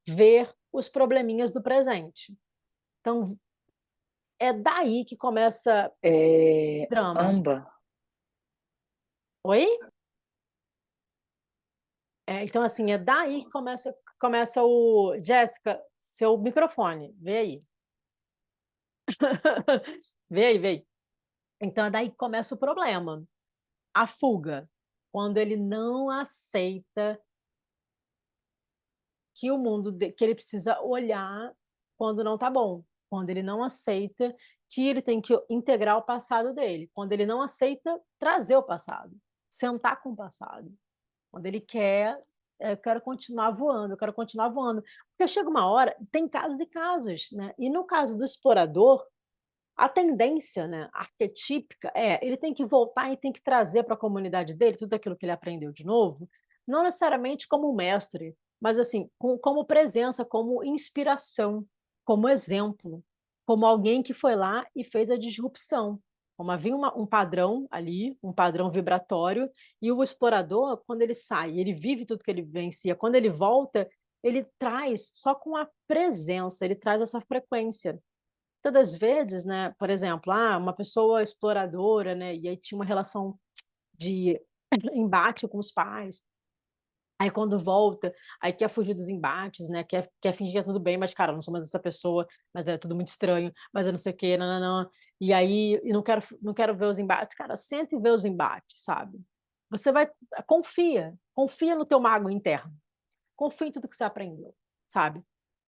ver os probleminhas do presente. Então, é daí que começa o drama.
Amba.
Oi? Então, assim, é daí que começa o. Jéssica, seu microfone, vê aí. Vê aí, vê aí. Então, é daí que começa o problema. A fuga. Quando ele não aceita que que ele precisa olhar quando não está bom, quando ele não aceita que ele tem que integrar o passado dele, quando ele não aceita trazer o passado, sentar com o passado, quando ele quer, eu quero continuar voando, eu quero continuar voando, porque chega uma hora, tem casos e casos, né? E no caso do explorador, a tendência, né, arquetípica ele tem que voltar e tem que trazer para a comunidade dele tudo aquilo que ele aprendeu de novo, não necessariamente como mestre, mas assim, como presença, como inspiração, como exemplo, como alguém que foi lá e fez a disrupção. Como havia um padrão ali, um padrão vibratório, e o explorador, quando ele sai, ele vive tudo que ele vivencia, quando ele volta, ele traz só com a presença, ele traz essa frequência. Todas as vezes, né, por exemplo, uma pessoa exploradora, né, e aí tinha uma relação de embate com os pais, aí quando volta, aí quer fugir dos embates, né, quer fingir que é tudo bem, mas, cara, eu não sou mais essa pessoa, mas é tudo muito estranho, mas eu não sei o quê, não, e aí e não quero ver os embates. Cara, senta e vê os embates, sabe. Você vai confia no teu mago interno, confia em tudo que você aprendeu, sabe.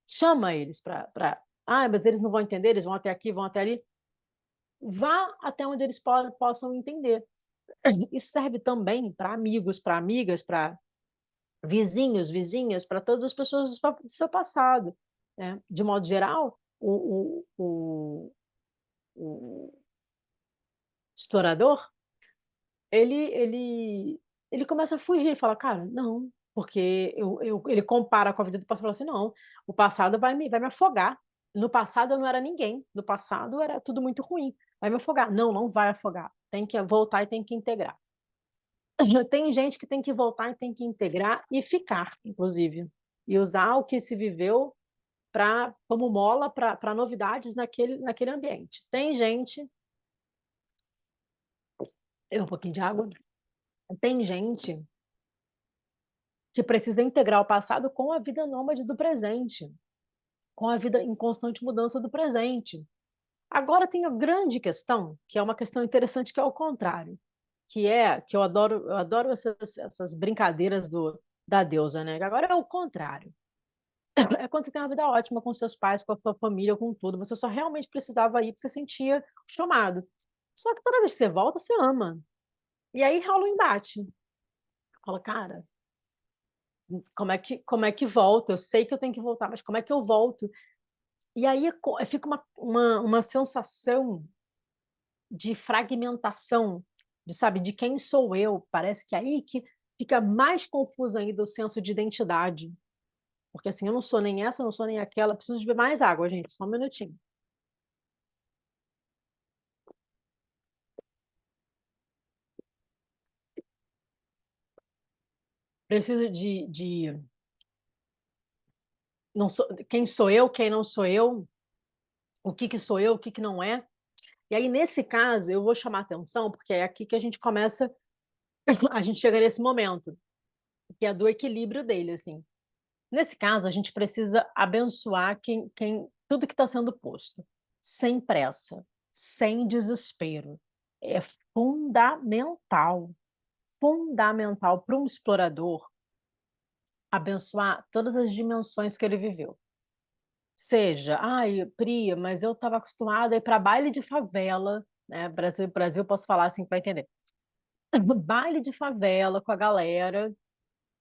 Chama eles para mas eles não vão entender, eles vão até aqui, vão até ali. Vá até onde eles possam entender. Isso serve também para amigos, para amigas, para vizinhos, vizinhas, para todas as pessoas do seu passado, né. De modo geral, o explorador, ele ele ele começa a fugir, ele fala: "Cara, não. Porque ele compara com a vida do passado e fala assim, não, o passado vai me afogar. No passado eu não era ninguém, no passado era tudo muito ruim, vai me afogar. Não, não vai afogar, tem que voltar e tem que integrar. Tem gente que tem que voltar e tem que integrar e ficar, inclusive, e usar o que se viveu como mola para novidades naquele ambiente. Tem gente, um pouquinho de água, tem gente que precisa integrar o passado com a vida nômade do presente, com a vida em constante mudança do presente. Agora tem a grande questão, que é uma questão interessante, que é o contrário, que é que eu adoro essas brincadeiras da deusa, né? Agora é o contrário. É quando você tem uma vida ótima com seus pais, com a sua família, com tudo. Você só realmente precisava ir porque você sentia o chamado. Só que toda vez que você volta, você ama. E aí rola um embate. Fala, cara, como é que volta? Eu sei que eu tenho que voltar, mas como é que eu volto? E aí fica uma sensação de fragmentação, sabe, de quem sou eu. Parece que é aí que fica mais confuso ainda o senso de identidade. Porque assim, eu não sou nem essa, eu não sou nem aquela, preciso de beber mais água, gente, só um minutinho. Preciso não sou, quem sou eu, quem não sou eu, o que sou eu, o que não é. E aí, nesse caso, eu vou chamar atenção, porque é aqui que a gente começa, a gente chega nesse momento, que é do equilíbrio dele, assim. Nesse caso, a gente precisa abençoar tudo que está sendo posto, sem pressa, sem desespero. É fundamental, fundamental para um explorador abençoar todas as dimensões que ele viveu. Seja, ai, Pri, mas eu estava acostumada a ir para baile de favela, né? Brasil, posso falar assim, para entender. Baile de favela com a galera.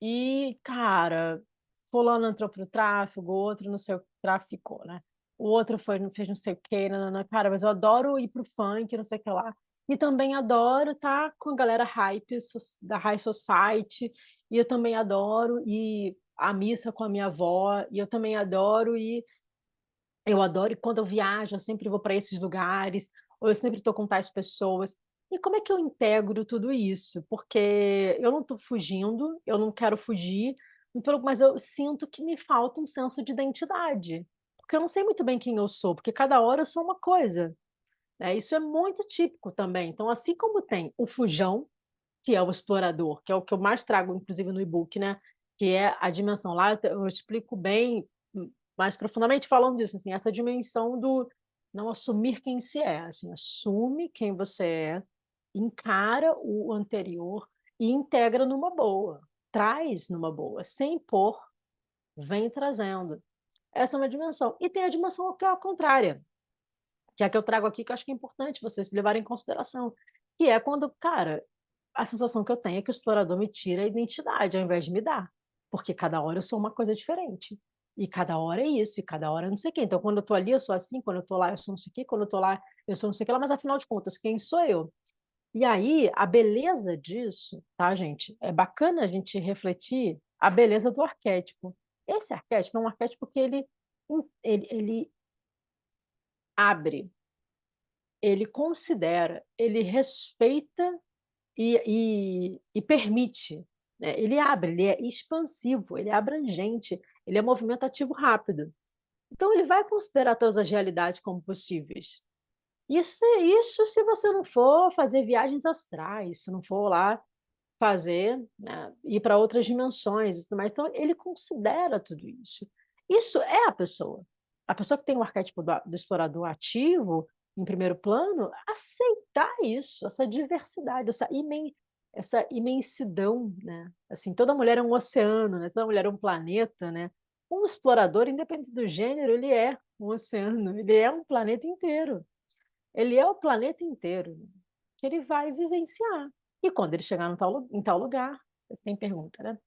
E, cara, fulano entrou pro tráfego, o outro não sei o que traficou, né? O outro fez não sei o que, não, cara, mas eu adoro ir pro funk, não sei o que lá. E também adoro estar com a galera hype da High Society. E eu também adoro ir à missa com a minha avó. E eu também adoro ir. Eu adoro, e quando eu viajo, eu sempre vou para esses lugares, ou eu sempre estou com tais pessoas. E como é que eu integro tudo isso? Porque eu não estou fugindo, eu não quero fugir, mas eu sinto que me falta um senso de identidade. Porque eu não sei muito bem quem eu sou, porque cada hora eu sou uma coisa, né? Isso é muito típico também. Então, assim como tem o fujão, que é o explorador, que é o que eu mais trago, inclusive, no e-book, né? Que é a dimensão lá, eu explico bem, mais profundamente falando disso, assim, essa dimensão do não assumir quem se é, assim, assume quem você é, encara o anterior e integra numa boa, traz numa boa, sem impor, vem trazendo. Essa é uma dimensão. E tem a dimensão que é a contrária, que é a que eu trago aqui, que eu acho que é importante vocês levarem em consideração, que é quando, cara, a sensação que eu tenho é que o explorador me tira a identidade ao invés de me dar, porque cada hora eu sou uma coisa diferente. E cada hora é isso, e cada hora é não sei o quê. Então, quando eu tô ali, eu sou assim, quando eu tô lá, eu sou não sei o quê, quando eu tô lá, eu sou não sei o quê lá, mas afinal de contas, quem sou eu? E aí, a beleza disso, tá, gente? É bacana a gente refletir a beleza do arquétipo. Esse arquétipo é um arquétipo que ele abre, ele considera, ele respeita e permite, né? Ele abre, ele é expansivo, ele é abrangente, ele é movimento ativo rápido. Então, ele vai considerar todas as realidades como possíveis. Isso se você não for fazer viagens astrais, se não for lá fazer, né, ir para outras dimensões e tudo mais. Então, ele considera tudo isso. Isso é a pessoa. A pessoa que tem o arquétipo do explorador ativo, em primeiro plano, aceitar isso, essa diversidade, essa imensidão, né? Assim, toda mulher é um oceano, né? Toda mulher é um planeta, né? Um explorador, independente do gênero, ele é um oceano, ele é um planeta inteiro. Ele é o planeta inteiro, né, que ele vai vivenciar. E quando ele chegar em tal lugar, tem pergunta, né?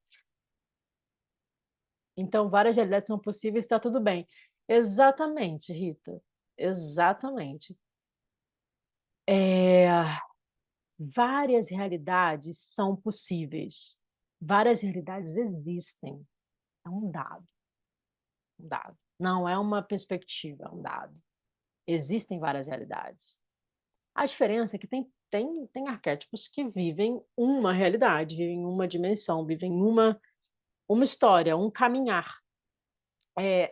Então, várias realidades são possíveis, está tudo bem. Exatamente, Rita. Exatamente. É, várias realidades são possíveis. Várias realidades existem. É um dado, um dado. Não é uma perspectiva, é um dado. Existem várias realidades. A diferença é que tem arquétipos que vivem uma realidade, vivem uma dimensão, vivem uma história, um caminhar.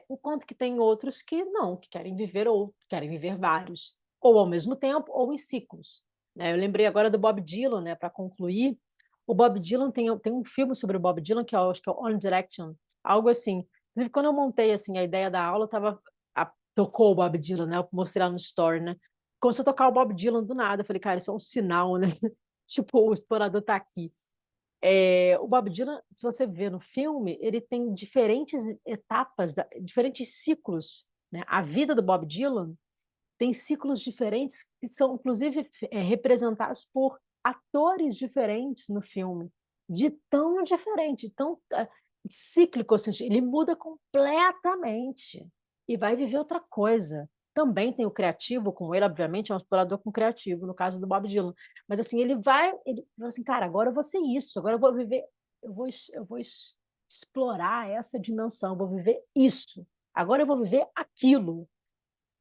Enquanto que tem outros que não, que querem viver outro, querem viver vários, ou ao mesmo tempo, ou em ciclos. Né? Eu lembrei agora do Bob Dylan, né, para concluir. O Bob Dylan tem um filme sobre o Bob Dylan, que acho que é o On Direction, algo assim. Inclusive, quando eu montei assim, a ideia da aula, tocou o Bob Dylan, né? Eu mostrei lá no story, né? Começou a tocar o Bob Dylan do nada. Eu falei, cara, isso é um sinal, né? Tipo, o explorador tá aqui. O Bob Dylan, se você vê no filme, ele tem diferentes etapas, diferentes ciclos. Né? A vida do Bob Dylan tem ciclos diferentes que são, inclusive, representados por atores diferentes no filme, de tão diferente, tão cíclico, assim, ele muda completamente e vai viver outra coisa. Também tem o criativo com ele, obviamente, é um explorador com criativo, no caso do Bob Dylan. Mas assim, ele fala assim, cara, agora eu vou ser isso, agora eu vou viver, eu vou explorar essa dimensão, eu vou viver isso. Agora eu vou viver aquilo.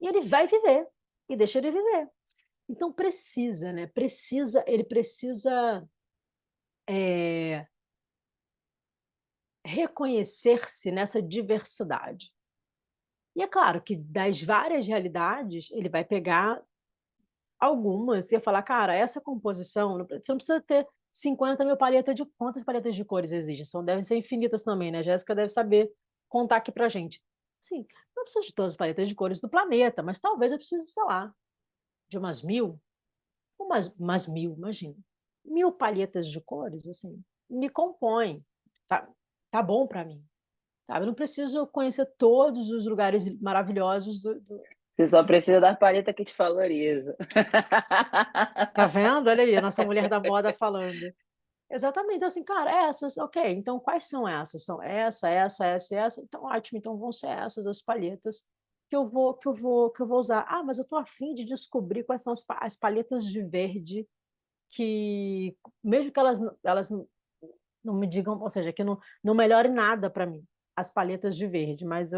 E ele vai viver e deixa ele viver. Então precisa, né? Ele precisa é, reconhecer-se nessa diversidade. E é claro que das várias realidades, ele vai pegar algumas e falar, cara, essa composição, você não precisa ter 50 mil paletas de... Quantas paletas de cores existem? Devem ser infinitas também, né? A Jéssica deve saber contar aqui pra gente. Sim, não precisa de todas as paletas de cores do planeta, mas talvez eu precise, sei lá, de umas 1000, umas 1000, imagina. 1000 palhetas de cores, assim, me compõe. Tá, tá bom para mim. Sabe? Eu não preciso conhecer todos os lugares maravilhosos
Você só precisa da palheta que te valoriza.
Tá vendo? Olha aí, a nossa mulher da moda falando. Exatamente, então, assim, cara, essas, ok, então quais são essas? São essa, e essa, então ótimo, então vão ser essas as palhetas que eu vou usar. Ah, mas eu tô afim de descobrir quais são as palhetas de verde que, mesmo que elas não me digam, ou seja, que não melhore nada para mim, as palhetas de verde, mas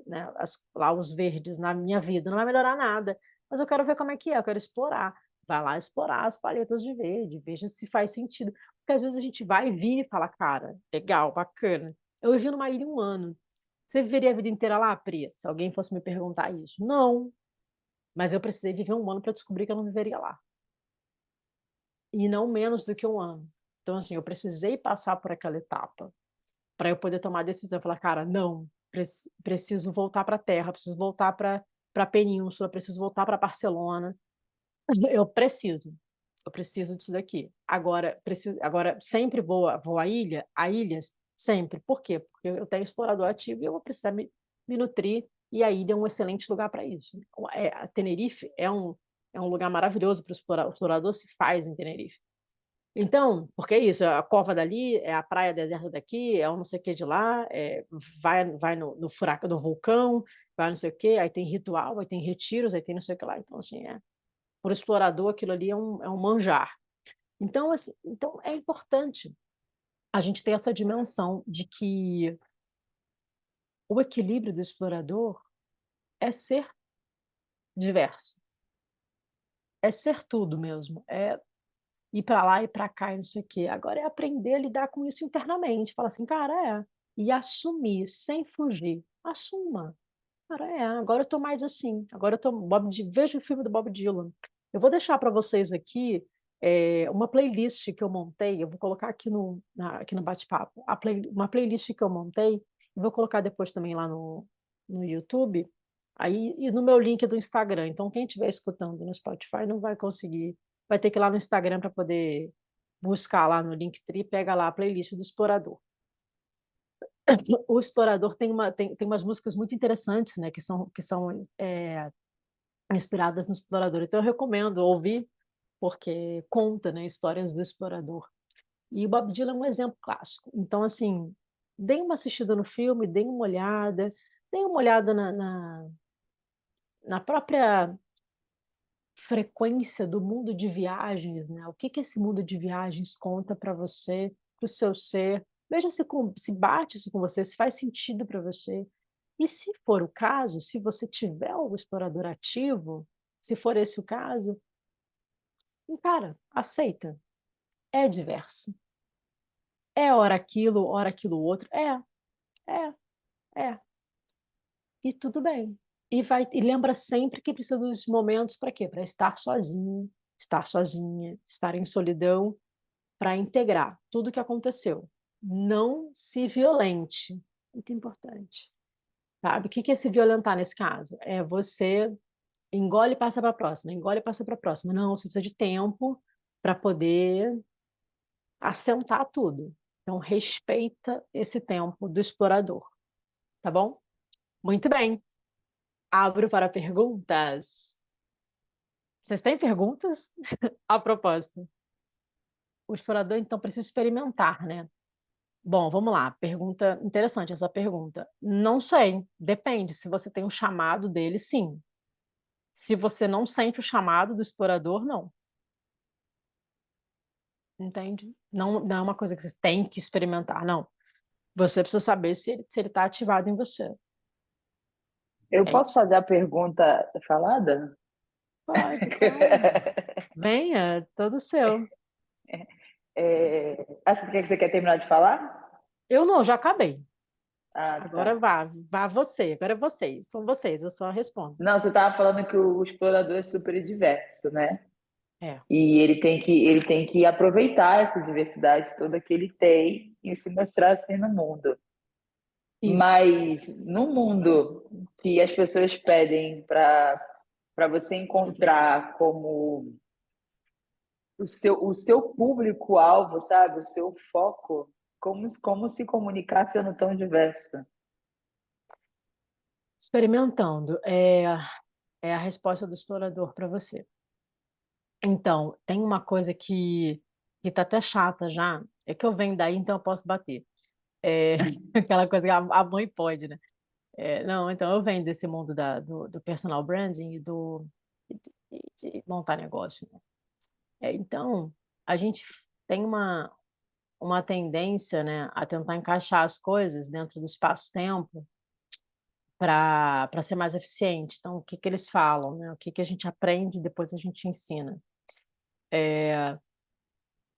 né, lá os verdes na minha vida não vai melhorar nada, mas eu quero ver como é que é, eu quero explorar. Vai lá explorar as palhetas de verde, veja se faz sentido. Porque às vezes a gente vai vir e fala, cara, legal, bacana. Eu vivi numa ilha 1 ano. Você viveria a vida inteira lá, Pri? Se alguém fosse me perguntar isso. Não, mas eu precisei viver 1 ano para descobrir que eu não viveria lá. E não menos do que 1 ano. Então, assim, eu precisei passar por aquela etapa para eu poder tomar a decisão. Falar, cara, não, preciso voltar para a terra, preciso voltar para a península, preciso voltar para Barcelona. Eu preciso. Eu preciso disso daqui. Agora sempre vou a ilhas, sempre. Por quê? Porque eu tenho explorador ativo e eu vou precisar me nutrir, e a ilha é um excelente lugar para isso. A Tenerife é um lugar maravilhoso para o explorador se faz em Tenerife. Então, porque é isso, a cova dali, é a praia deserta daqui, é o não sei o que de lá, vai no furacão, no vulcão, vai não sei o que, aí tem ritual, aí tem retiros, aí tem não sei o que lá. Então, assim, por explorador, aquilo ali é um manjar. Então, assim, então é importante a gente ter essa dimensão de que o equilíbrio do explorador é ser diverso, é ser tudo mesmo, é ir para lá e para cá e não sei o quê. Agora é aprender a lidar com isso internamente, falar assim, cara, e assumir, sem fugir. Assuma. Cara, agora eu tô mais assim. Agora eu tô veja o filme do Bob Dylan. Eu vou deixar para vocês aqui uma playlist que eu montei, eu vou colocar aqui no bate-papo, uma playlist que eu montei, e vou colocar depois também lá no YouTube, aí, e no meu link do Instagram. Então, quem estiver escutando no Spotify não vai conseguir, vai ter que ir lá no Instagram para poder buscar lá no Linktree, pega lá a playlist do Explorador. O Explorador tem umas músicas muito interessantes, né, que são inspiradas no Explorador. Então, eu recomendo ouvir, porque conta, né, histórias do explorador. E o Bob Dylan é um exemplo clássico. Então, assim, deem uma assistida no filme, deem uma olhada na própria frequência do mundo de viagens, né? O que esse mundo de viagens conta para você? para o seu ser, veja se bate isso com você, se faz sentido para você. E se for o caso, se você tiver o explorador ativo, se for esse o caso, cara, aceita. É diverso. É ora aquilo outro. É, é. E tudo bem. E lembra sempre que precisa dos momentos para quê? Para estar sozinho, estar sozinha, estar em solidão, para integrar tudo o que aconteceu. Não se violente. Muito importante. Sabe? O que que é se violentar nesse caso? É você engole e passa para a próxima, engole e passa para a próxima. Não, você precisa de tempo para poder assentar tudo. Então, respeita esse tempo do explorador, tá bom? Muito bem. Abro para perguntas. Vocês têm perguntas? A propósito, o explorador, então, precisa experimentar, né? Bom, vamos lá. Pergunta interessante essa pergunta. Não sei, depende. Se você tem um chamado dele, sim. Se você não sente o chamado do explorador, não. Entende? Não, não é uma coisa que você tem que experimentar, não. Você precisa saber se ele está ativado em você.
Eu
É
posso
isso.
fazer a pergunta falada?
Pode, claro. Venha, todo seu.
Essa que você quer terminar de falar?
Eu não, já acabei.
Ah,
Agora
tá.
vá você. Agora é vocês. São vocês, eu só respondo.
Não, você estava falando que o explorador é super diverso, né?
É,
E ele tem que aproveitar essa diversidade toda que ele tem e se mostrar assim no mundo.
isso.
Mas no mundo que as pessoas pedem para você encontrar como o seu público-alvo, sabe? O seu foco, como se comunicar sendo tão diverso?
Experimentando. É a resposta do explorador para você. Então, tem uma coisa que tá até chata já. É que eu venho daí, então eu posso bater. É aquela coisa que a mãe pode, né? Não, então eu venho desse mundo do personal branding de montar negócio, né? Então, a gente tem uma tendência, né, a tentar encaixar as coisas dentro do espaço-tempo para ser mais eficiente. Então, o que que eles falam, né? O que que a gente aprende, depois a gente ensina.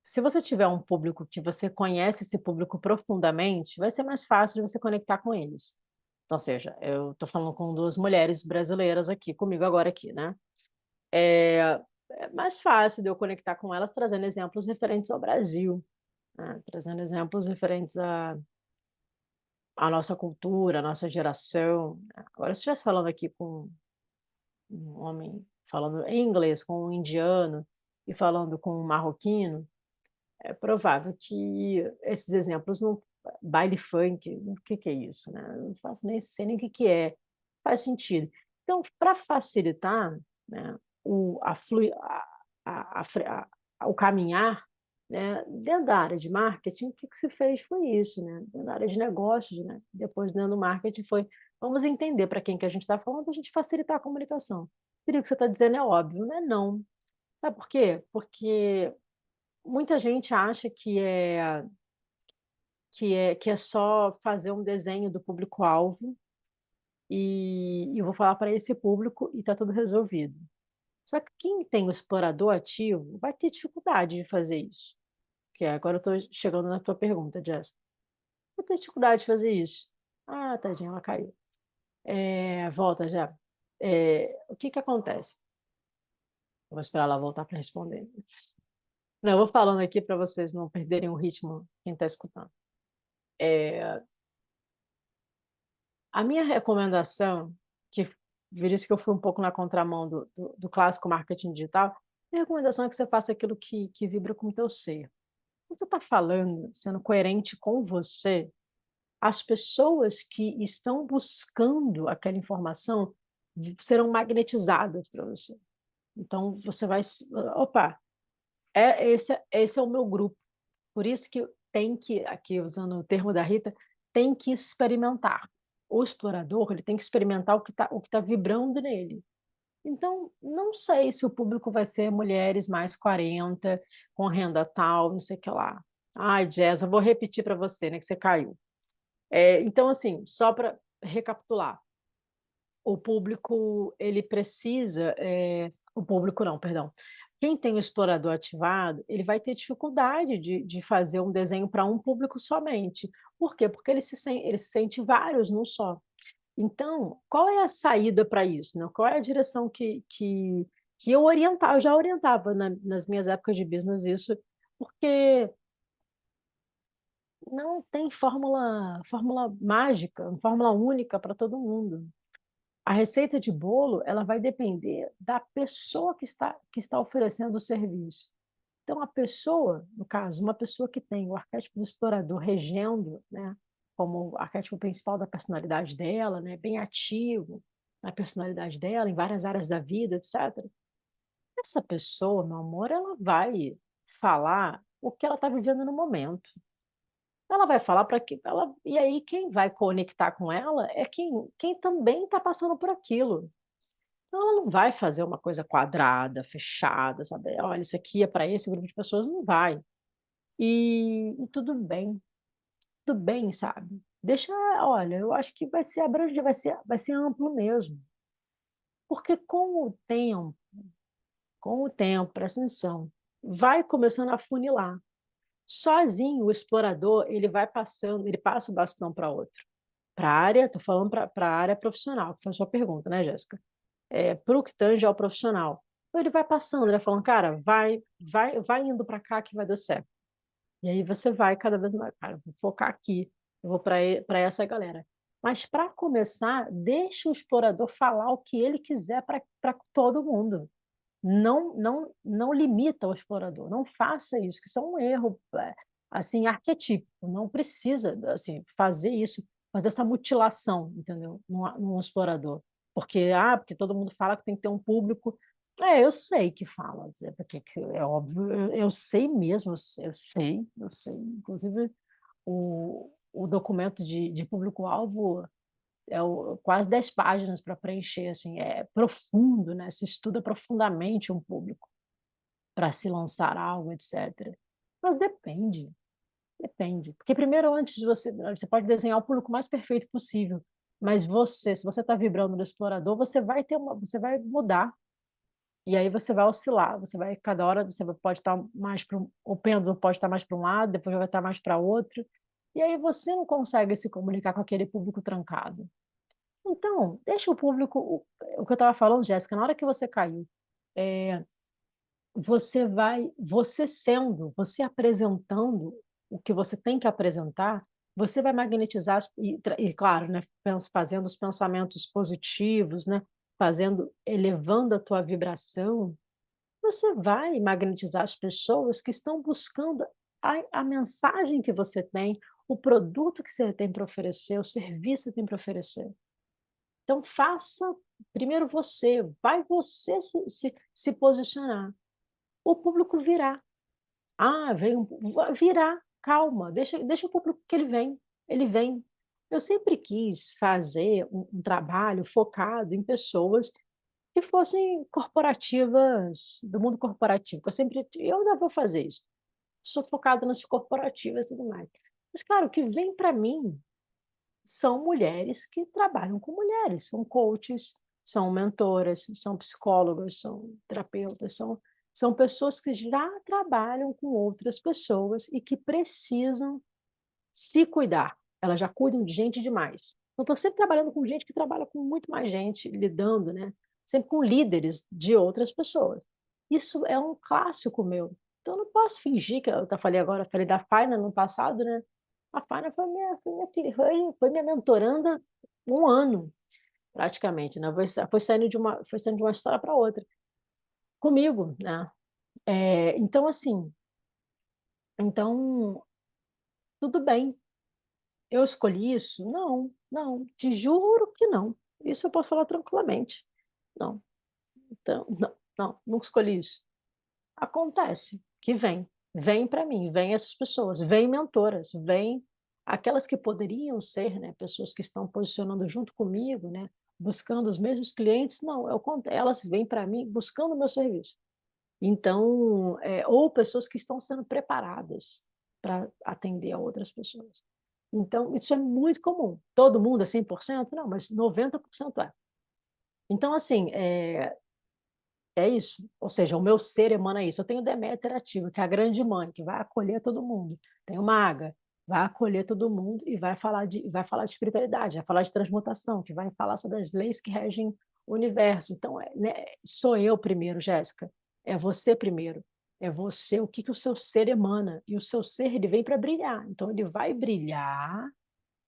Se você tiver um público que você conhece esse público profundamente, vai ser mais fácil de você conectar com eles. Então, ou seja, eu estou falando com duas mulheres brasileiras aqui, comigo agora aqui, né? É mais fácil de eu conectar com elas trazendo exemplos referentes ao Brasil, né? Trazendo exemplos referentes à nossa cultura, à nossa geração. Agora, se eu estivesse falando aqui com um homem falando em inglês, com um indiano e falando com um marroquino, é provável que esses exemplos não. Baile funk, o que que é isso, né? Eu não faço nem sei nem o que que é. Faz sentido. Então, para facilitar, né, a, flui, a, fre- o caminhar, né, dentro da área de marketing, o que que se fez foi isso, né? Dentro da área de negócios, né? Depois, dentro do marketing, foi vamos entender para quem que a gente está falando, para a gente facilitar a comunicação. Seria o que você está dizendo é óbvio, não é não. Sabe por quê? Porque muita gente acha que é só fazer um desenho do público-alvo e eu vou falar para esse público e está tudo resolvido. Só que quem tem o explorador ativo vai ter dificuldade de fazer isso. Que agora eu estou chegando na tua pergunta, Jess. Vai ter dificuldade de fazer isso. Ah, tadinha, ela caiu. Volta já. O que que acontece? Eu vou esperar ela voltar para responder. Não, eu vou falando aqui para vocês não perderem o ritmo, quem está escutando. A minha recomendação, que por isso que eu fui um pouco na contramão do clássico marketing digital, minha recomendação é que você faça aquilo que vibra com o teu ser. Quando você está falando, sendo coerente com você, as pessoas que estão buscando aquela informação serão magnetizadas para você. Então, você vai... Opa, esse é o meu grupo. Por isso que tem que, aqui usando o termo da Rita, tem que experimentar. O explorador, ele tem que experimentar o que tá vibrando nele. Então, não sei se o público vai ser mulheres mais 40, com renda tal, não sei o que lá. Ai, Jess, eu vou repetir para você, né, que você caiu. Então, assim, só para recapitular, o público, ele precisa, o público não, perdão. Quem tem o explorador ativado, ele vai ter dificuldade de fazer um desenho para um público somente. Por quê? Porque ele se sente vários num só. Então, qual é a saída para isso, né? Qual é a direção que eu já orientava nas minhas épocas de business isso, porque não tem fórmula mágica, fórmula única para todo mundo. A receita de bolo, ela vai depender da pessoa que está oferecendo o serviço. Então, a pessoa, no caso, uma pessoa que tem o arquétipo do explorador regendo, né, como arquétipo principal da personalidade dela, né, bem ativo na personalidade dela, em várias áreas da vida, etc. Essa pessoa, meu amor, ela vai falar o que ela está vivendo no momento. Ela vai falar para que ela, e aí quem vai conectar com ela é quem também está passando por aquilo. Então, ela não vai fazer uma coisa quadrada, fechada, sabe? Olha, isso aqui é para esse grupo de pessoas, não vai. E tudo bem, sabe? Deixa, olha, eu acho que vai ser abrangente, vai ser amplo mesmo. Porque com o tempo, presta atenção, vai começando a funilar. Sozinho, o explorador, ele vai passando, ele passa o bastão para outro. Para a área, estou falando para a área profissional, que foi a sua pergunta, né, Jéssica? Para o que tange ao profissional. Então, ele vai passando, ele vai falando, cara, vai indo para cá que vai dar certo. E aí você vai cada vez mais, cara, vou focar aqui, eu vou para essa galera. Mas para começar, deixa o explorador falar o que ele quiser para todo mundo. Não limita o explorador, não faça isso, que isso é um erro assim arquetípico, não precisa assim fazer isso, fazer essa mutilação, entendeu? Num explorador. Porque todo mundo fala que tem que ter um público. Eu sei que fala, porque é óbvio, eu sei mesmo, eu sei. Inclusive, o documento de público-alvo quase 10 páginas para preencher, assim, é profundo, né? Se estuda profundamente um público para se lançar algo, etc. Mas depende. Porque primeiro, antes de você pode desenhar o público mais perfeito possível, mas se você está vibrando no explorador, você vai mudar. E aí você vai oscilar, cada hora pode estar mais para o pêndulo pode estar mais para um lado, depois vai estar mais para outro. E aí você não consegue se comunicar com aquele público trancado. Então, deixa o público. O que eu estava falando, Jéssica, na hora que você caiu, você apresentando o que você tem que apresentar, você vai magnetizar, e claro, né, fazendo os pensamentos positivos, né, elevando a tua vibração, você vai magnetizar as pessoas que estão buscando a mensagem que você tem, o produto que você tem para oferecer, o serviço que tem para oferecer. Então, faça primeiro vai você se posicionar. O público virá. Virá, calma, deixa o público que ele vem. Eu sempre quis fazer um trabalho focado em pessoas que fossem corporativas, do mundo corporativo, eu ainda vou fazer isso. Sou focada nas corporativas e tudo mais. Mas, claro, o que vem para mim são mulheres que trabalham com mulheres, são coaches, são mentoras, são psicólogas, são terapeutas, são pessoas que já trabalham com outras pessoas e que precisam se cuidar. Elas já cuidam de gente demais. Então, estou sempre trabalhando com gente que trabalha com muito mais gente, lidando, né? Sempre com líderes de outras pessoas. Isso é um clássico meu. Então, eu não posso fingir que falei da Faina no passado, né? A Faina foi minha mentoranda um ano, praticamente, né? Foi saindo de uma história para outra, comigo, né? Então, assim, então, tudo bem. Eu escolhi isso? Não, não, te juro que não. Isso eu posso falar tranquilamente. Não, então, não escolhi isso. Acontece que vem para mim, vem essas pessoas, vem mentoras, vem aquelas que poderiam ser, né, pessoas que estão posicionando junto comigo, né, buscando os mesmos clientes, não, elas vêm para mim buscando o meu serviço. Então, ou pessoas que estão sendo preparadas. para atender a outras pessoas. Então, isso é muito comum. Todo mundo é 100%? Não, mas 90% é. Então, assim, é isso. Ou seja, o meu ser emana isso. Eu tenho Deméter ativa, que é a grande mãe, que vai acolher todo mundo. Tenho Maga, vai acolher todo mundo e vai falar de espiritualidade, vai falar de transmutação, que vai falar sobre as leis que regem o universo. Então, né, sou eu primeiro, Jéssica. É você primeiro. É você, o que o seu ser emana. E o seu ser, ele vem para brilhar. Então, ele vai brilhar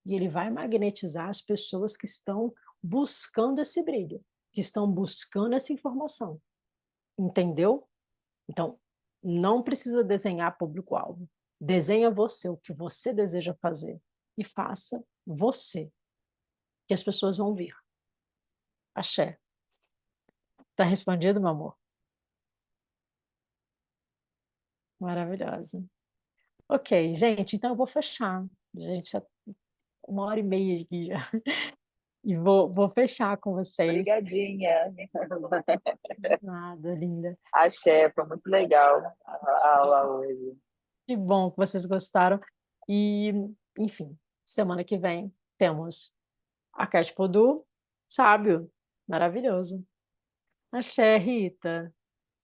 e ele vai magnetizar as pessoas que estão buscando esse brilho, que estão buscando essa informação. Entendeu? Então, não precisa desenhar público-alvo. Desenha você, o que você deseja fazer. E faça você, que as pessoas vão vir. Axé. Tá respondido, meu amor? Maravilhosa. Ok, gente, então eu vou fechar. Gente, já 1h30 aqui já. E vou fechar com vocês.
Obrigadinha.
Nada, linda.
Axé, foi muito legal a aula hoje.
Que bom que vocês gostaram. E, enfim, semana que vem temos arquétipo do sábio. Maravilhoso. Axé, Rita.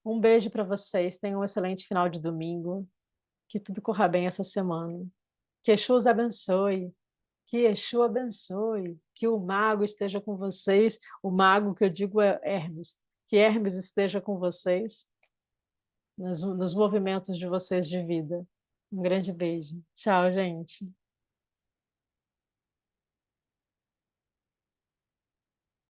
Um beijo para vocês. Tenham um excelente final de domingo. Que tudo corra bem essa semana. Que Exu os abençoe. Que Exu abençoe. Que o mago esteja com vocês. O mago que eu digo é Hermes. Que Hermes esteja com vocês nos movimentos de vocês de vida. Um grande beijo. Tchau, gente.